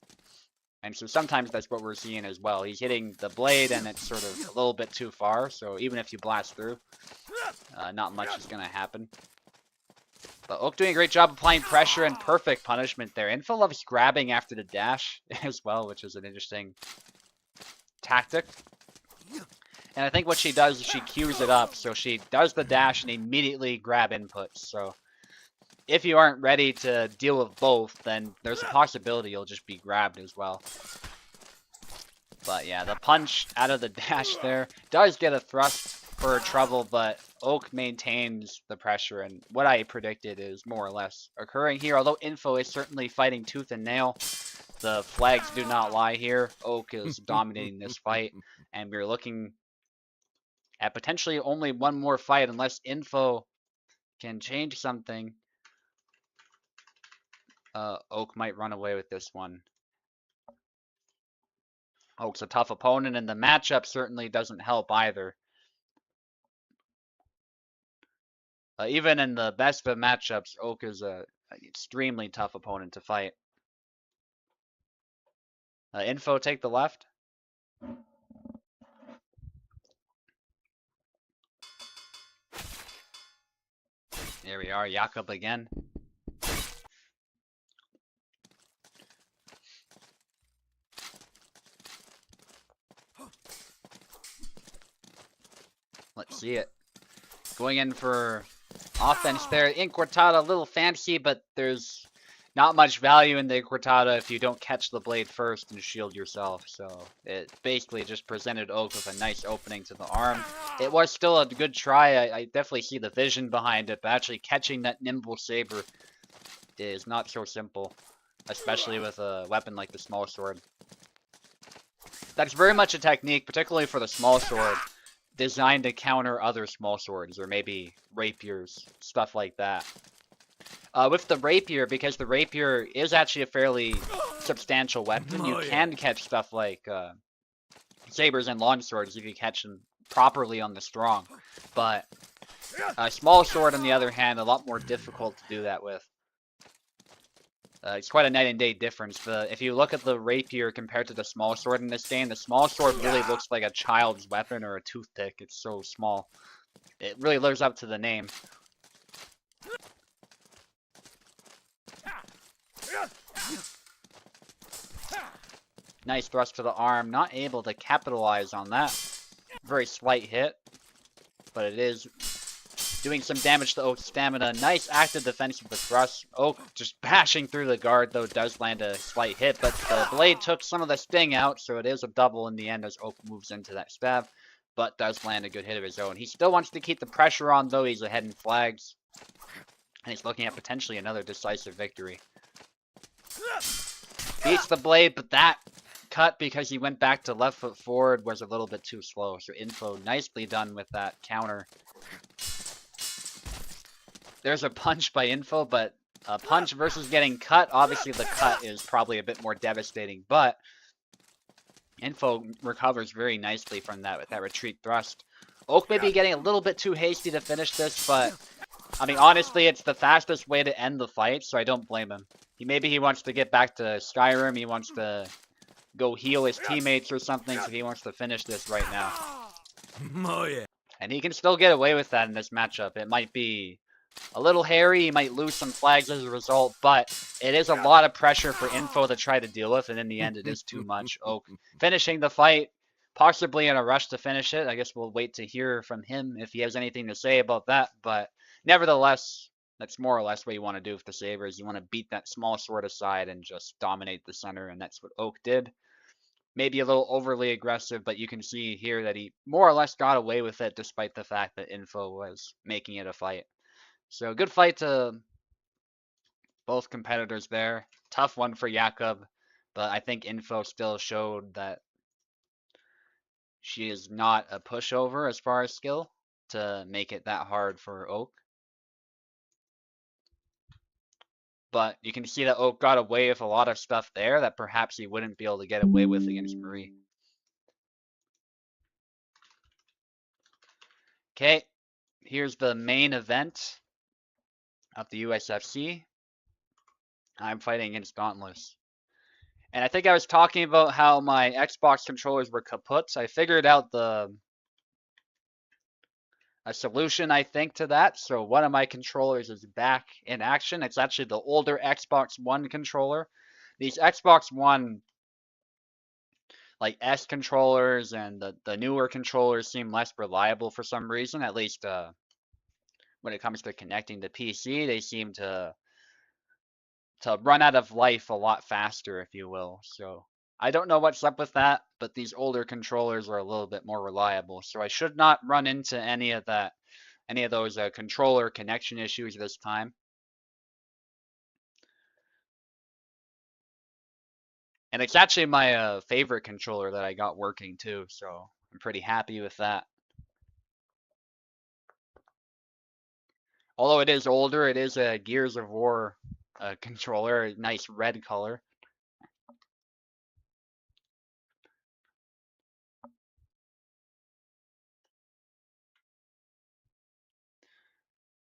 And so sometimes that's what we're seeing as well. He's hitting the blade and it's sort of a little bit too far, so even if you blast through, not much is going to happen. But Oak doing a great job applying pressure and perfect punishment there. Info loves grabbing after the dash as well, which is an interesting tactic. And I think what she does is she queues it up, so she does the dash and immediately grab inputs. So if you aren't ready to deal with both, then there's a possibility you'll just be grabbed as well. But yeah, the punch out of the dash there does get a thrust for trouble, but Oak maintains the pressure, and what I predicted is more or less occurring here. Although Info is certainly fighting tooth and nail, the flags do not lie here. Oak is dominating this fight, and we're looking at potentially only one more fight unless Info can change something. Oak might run away with this one. Oak's a tough opponent, and the matchup certainly doesn't help either. Even in the best of matchups, Oak is an extremely tough opponent to fight. Info, take the left. There we are, Jakob again. Let's see it. Going in for offense there. Inquartada, a little fancy, but there's not much value in the Inquartada if you don't catch the blade first and shield yourself. So it basically just presented Oak with a nice opening to the arm. It was still a good try. I definitely see the vision behind it, but actually catching that nimble saber is not so simple, especially with a weapon like the small sword. That's very much a technique, particularly for the small sword, designed to counter other small swords, or maybe rapiers, stuff like that. With the rapier, because the rapier is actually a fairly substantial weapon, you can catch stuff like sabers and longswords if you catch them properly on the strong. But a small sword, on the other hand, a lot more difficult to do that with. It's quite a night and day difference. If you look at the rapier compared to the small sword in this game, the small sword really looks like a child's weapon or a toothpick. It's so small. It really lives up to the name. Nice thrust to the arm. Not able to capitalize on that. Very slight hit, but it is doing some damage to Oak's stamina. Nice active defense with the thrust. Oak just bashing through the guard, though, does land a slight hit, but the blade took some of the sting out, so it is a double in the end as Oak moves into that stab. but does land a good hit of his own. He still wants to keep the pressure on, though. He's ahead in flags, and he's looking at potentially another decisive victory. Beats the blade, but that cut because he went back to left foot forward was a little bit too slow. So Info nicely done with that counter. There's a punch by Info, but a punch versus getting cut, obviously the cut is probably a bit more devastating, but Info recovers very nicely from that with that retreat thrust. Oak may be getting a little bit too hasty to finish this, but I mean, honestly, it's the fastest way to end the fight, so I don't blame him. Maybe he wants to get back to Skyrim, he wants to go heal his teammates or something, so he wants to finish this right now. Oh, yeah. And he can still get away with that in this matchup. It might be a little hairy, he might lose some flags as a result, but it is a lot of pressure for Info to try to deal with, and in the end it is too much. Oak finishing the fight, possibly in a rush to finish it. I guess we'll wait to hear from him if he has anything to say about that, but nevertheless, that's more or less what you want to do with the Sabres. You want to beat that small sword aside and just dominate the center, and that's what Oak did. Maybe a little overly aggressive, but you can see here that he more or less got away with it despite the fact that Info was making it a fight. So good fight to both competitors there. Tough one for Jakob, but I think Info still showed that she is not a pushover as far as skill to make it that hard for Oak. But you can see that Oak got away with a lot of stuff there that perhaps he wouldn't be able to get away with against Marie. Okay, here's the main event of the USFC. I'm fighting against Dauntless. And I think I was talking about how my Xbox controllers were kaput. I figured out a solution, I think, to that. So one of my controllers is back in action. It's actually the older Xbox One controller. These Xbox One like S controllers and the newer controllers seem less reliable for some reason. At least when it comes to connecting to PC, they seem to run out of life a lot faster, if you will. So I don't know what's up with that, but these older controllers are a little bit more reliable. So I should not run into any of those controller connection issues this time. And it's actually my favorite controller that I got working too, so I'm pretty happy with that. Although it is older, it is a Gears of War controller, a nice red color.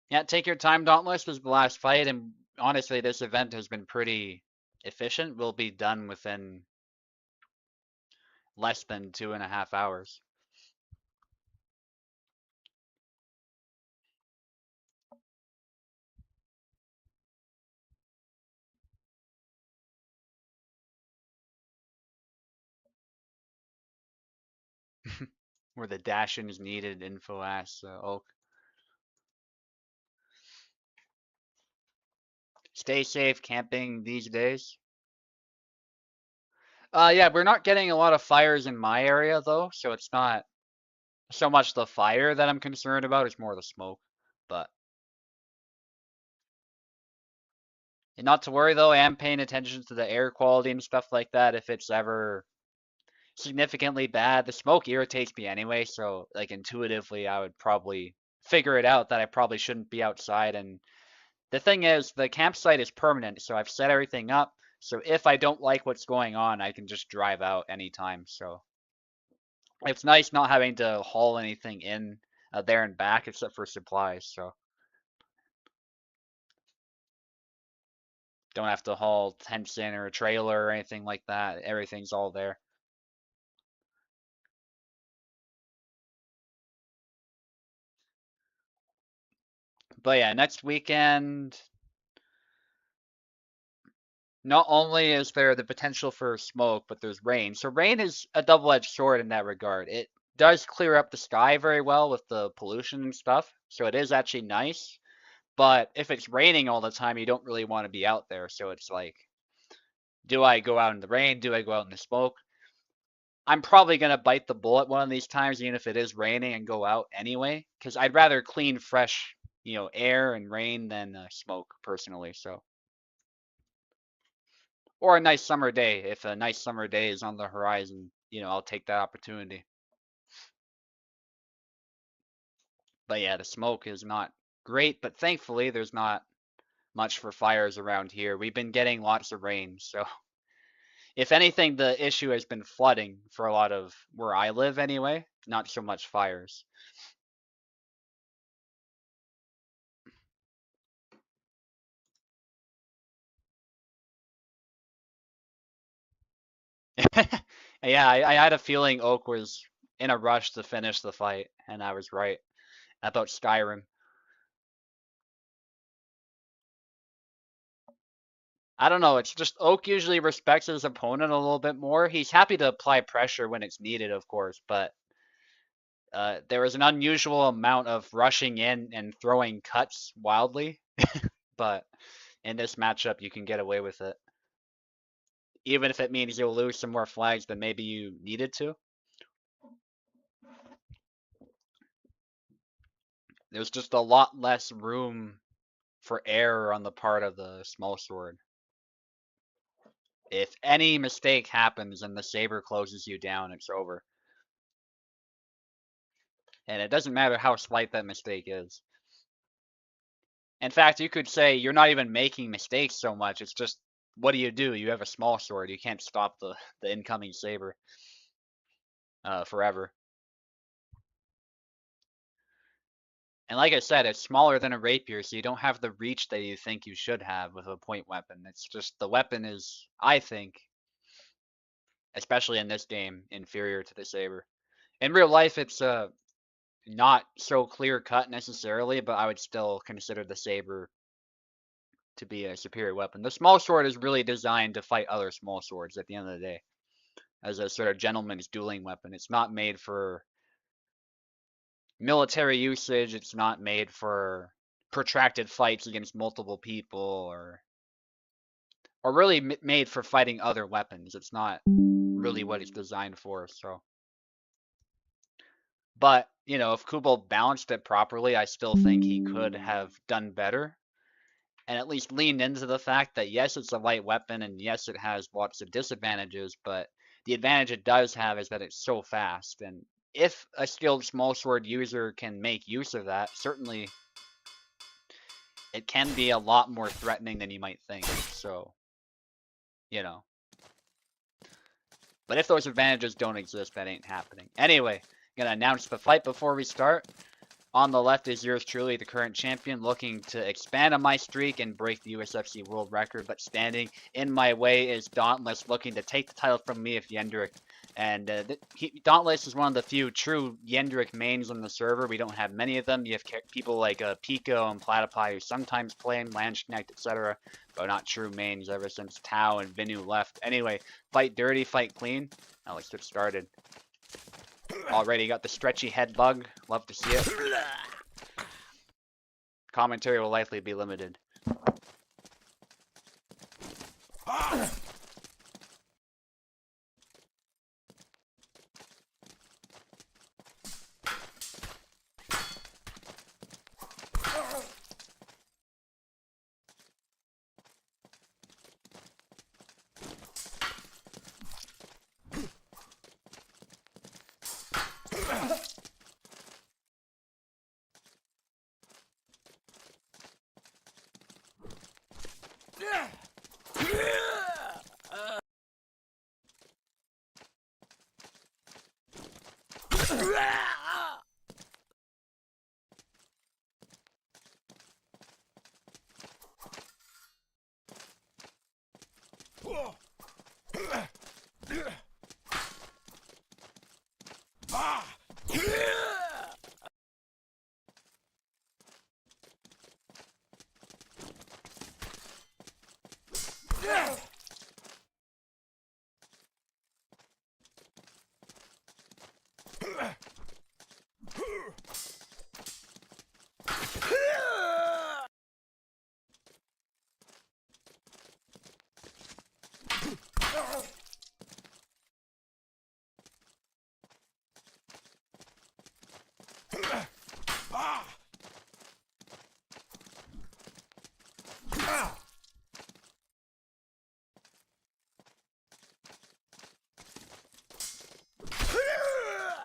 Yeah, take your time, Dauntless. This is the last fight, and honestly, this event has been pretty efficient. We'll be done within less than 2.5 hours. Where the dash-in is needed, info asks Oak. Stay safe camping these days. Yeah, we're not getting a lot of fires in my area though, so it's not so much the fire that I'm concerned about, it's more the smoke. But and not to worry though, I am paying attention to the air quality and stuff like that. If it's ever significantly bad, the smoke irritates me anyway, so like intuitively I would probably figure it out that I probably shouldn't be outside. And the thing is, the campsite is permanent, so I've set everything up. So if I don't like what's going on, I can just drive out anytime. So it's nice not having to haul anything in there and back except for supplies. So don't have to haul tents in or a trailer or anything like that. Everything's all there. But yeah, next weekend, not only is there the potential for smoke, but there's rain. So rain is a double-edged sword in that regard. It does clear up the sky very well with the pollution and stuff, so it is actually nice. But if it's raining all the time, you don't really want to be out there. So it's like, do I go out in the rain? Do I go out in the smoke? I'm probably gonna bite the bullet one of these times, even if it is raining, and go out anyway, because I'd rather clean, fresh, air and rain than smoke personally. So, or a nice summer day. If a nice summer day is on the horizon, I'll take that opportunity. But yeah, the smoke is not great, but thankfully there's not much for fires around here. We've been getting lots of rain, so if anything, the issue has been flooding for a lot of where I live anyway, not so much fires. Yeah, I had a feeling Oak was in a rush to finish the fight, and I was right about Skyrim. I don't know, it's just Oak usually respects his opponent a little bit more. He's happy to apply pressure when it's needed, of course, but there was an unusual amount of rushing in and throwing cuts wildly, but in this matchup, you can get away with it. Even if it means you'll lose some more flags than maybe you needed to. There's just a lot less room for error on the part of the small sword. If any mistake happens and the saber closes you down, it's over. And it doesn't matter how slight that mistake is. In fact, you could say you're not even making mistakes so much. It's just, what do? You have a small sword. You can't stop the incoming saber forever. And like I said, it's smaller than a rapier, so you don't have the reach that you think you should have with a point weapon. It's just the weapon is, I think, especially in this game, inferior to the saber. In real life, it's not so clear cut necessarily, but I would still consider the saber to be a superior weapon. The small sword is really designed to fight other small swords at the end of the day, as a sort of gentleman's dueling weapon. It's not made for military usage. It's not made for protracted fights against multiple people, or really made for fighting other weapons. It's not really what it's designed for. So, but if Kubel balanced it properly, I still think he could have done better, and at least leaned into the fact that yes, it's a light weapon, and yes, it has lots of disadvantages, but the advantage it does have is that it's so fast. And if a skilled small sword user can make use of that, certainly it can be a lot more threatening than you might think. So, you know. But if those advantages don't exist, that ain't happening. Anyway, gonna announce the fight before we start. On the left is yours truly, the current champion, looking to expand on my streak and break the USFC world record, but standing in my way is Dauntless, looking to take the title from me if Yendrick. And Dauntless is one of the few true Yendrick mains on the server. We don't have many of them. You have people like Pico and Platypi who sometimes play in Landsknecht, etc., but not true mains ever since Tau and Vinu left. Anyway, fight dirty, fight clean. Now let's get started. Already got the stretchy head bug. Love to see it. Commentary will likely be limited.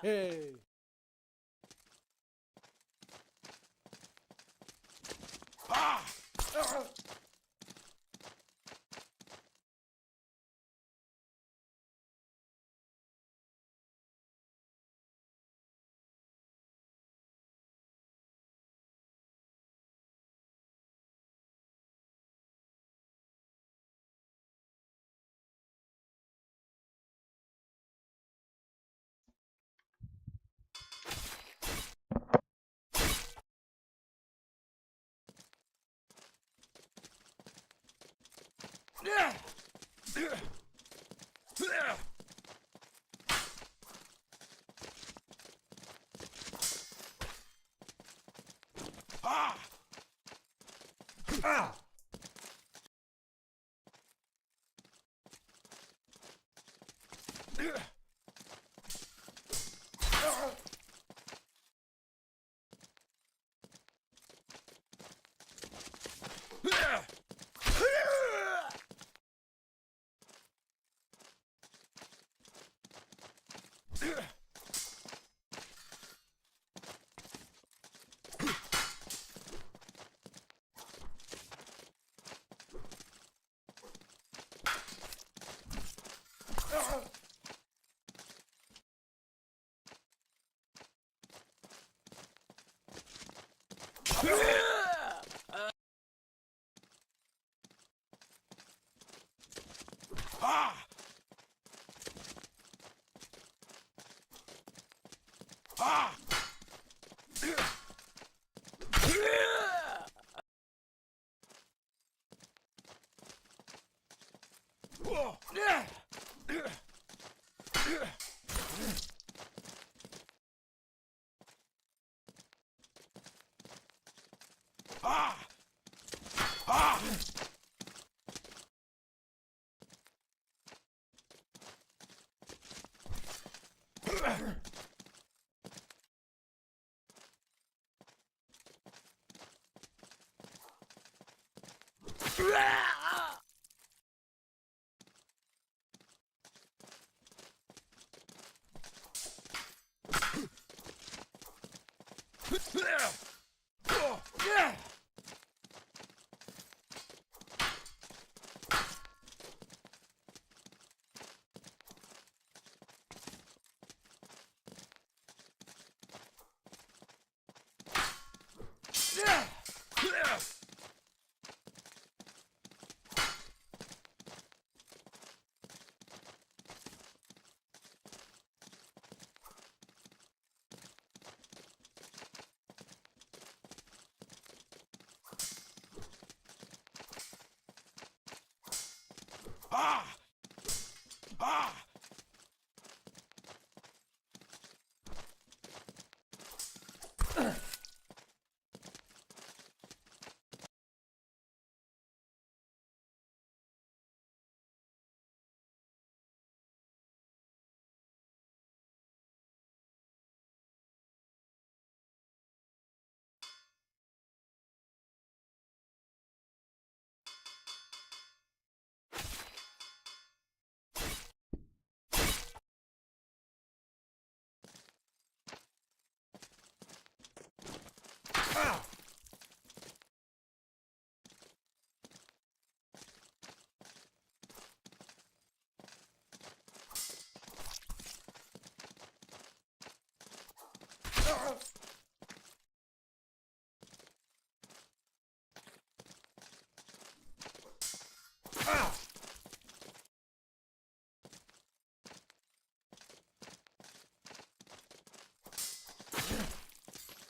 Hey.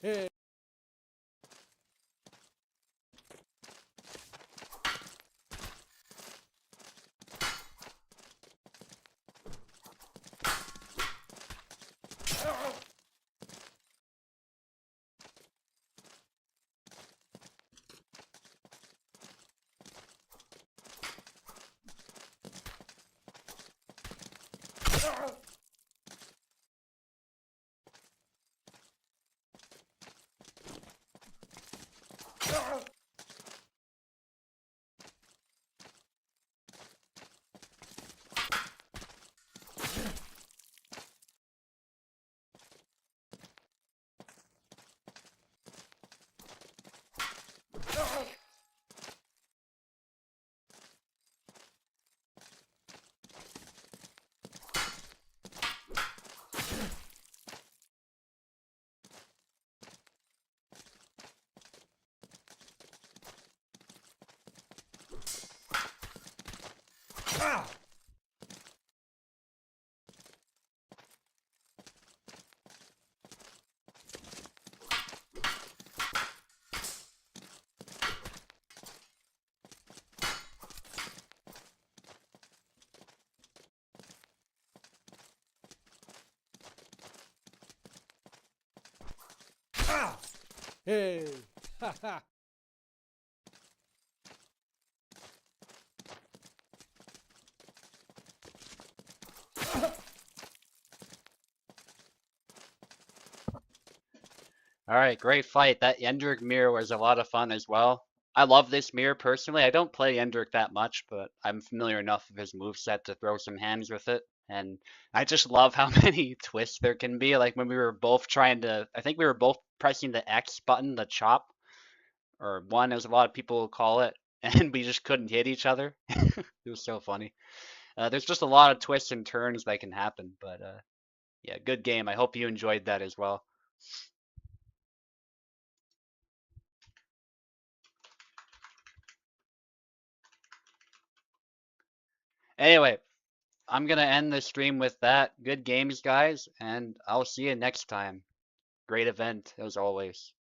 Hey. Hey! Ha ha! All right, great fight. That Yendrick mirror was a lot of fun as well. I love this mirror personally. I don't play Yendrick that much, but I'm familiar enough of his moveset to throw some hands with it. And I just love how many twists there can be. Like when we were both trying to, I think we were both pressing the X button, the chop, or one, as a lot of people call it, and we just couldn't hit each other. It was so funny. There's just a lot of twists and turns that can happen, but yeah, good game. I hope you enjoyed that as well. Anyway, I'm gonna end the stream with that. Good games, guys, and I'll see you next time. Great event as always.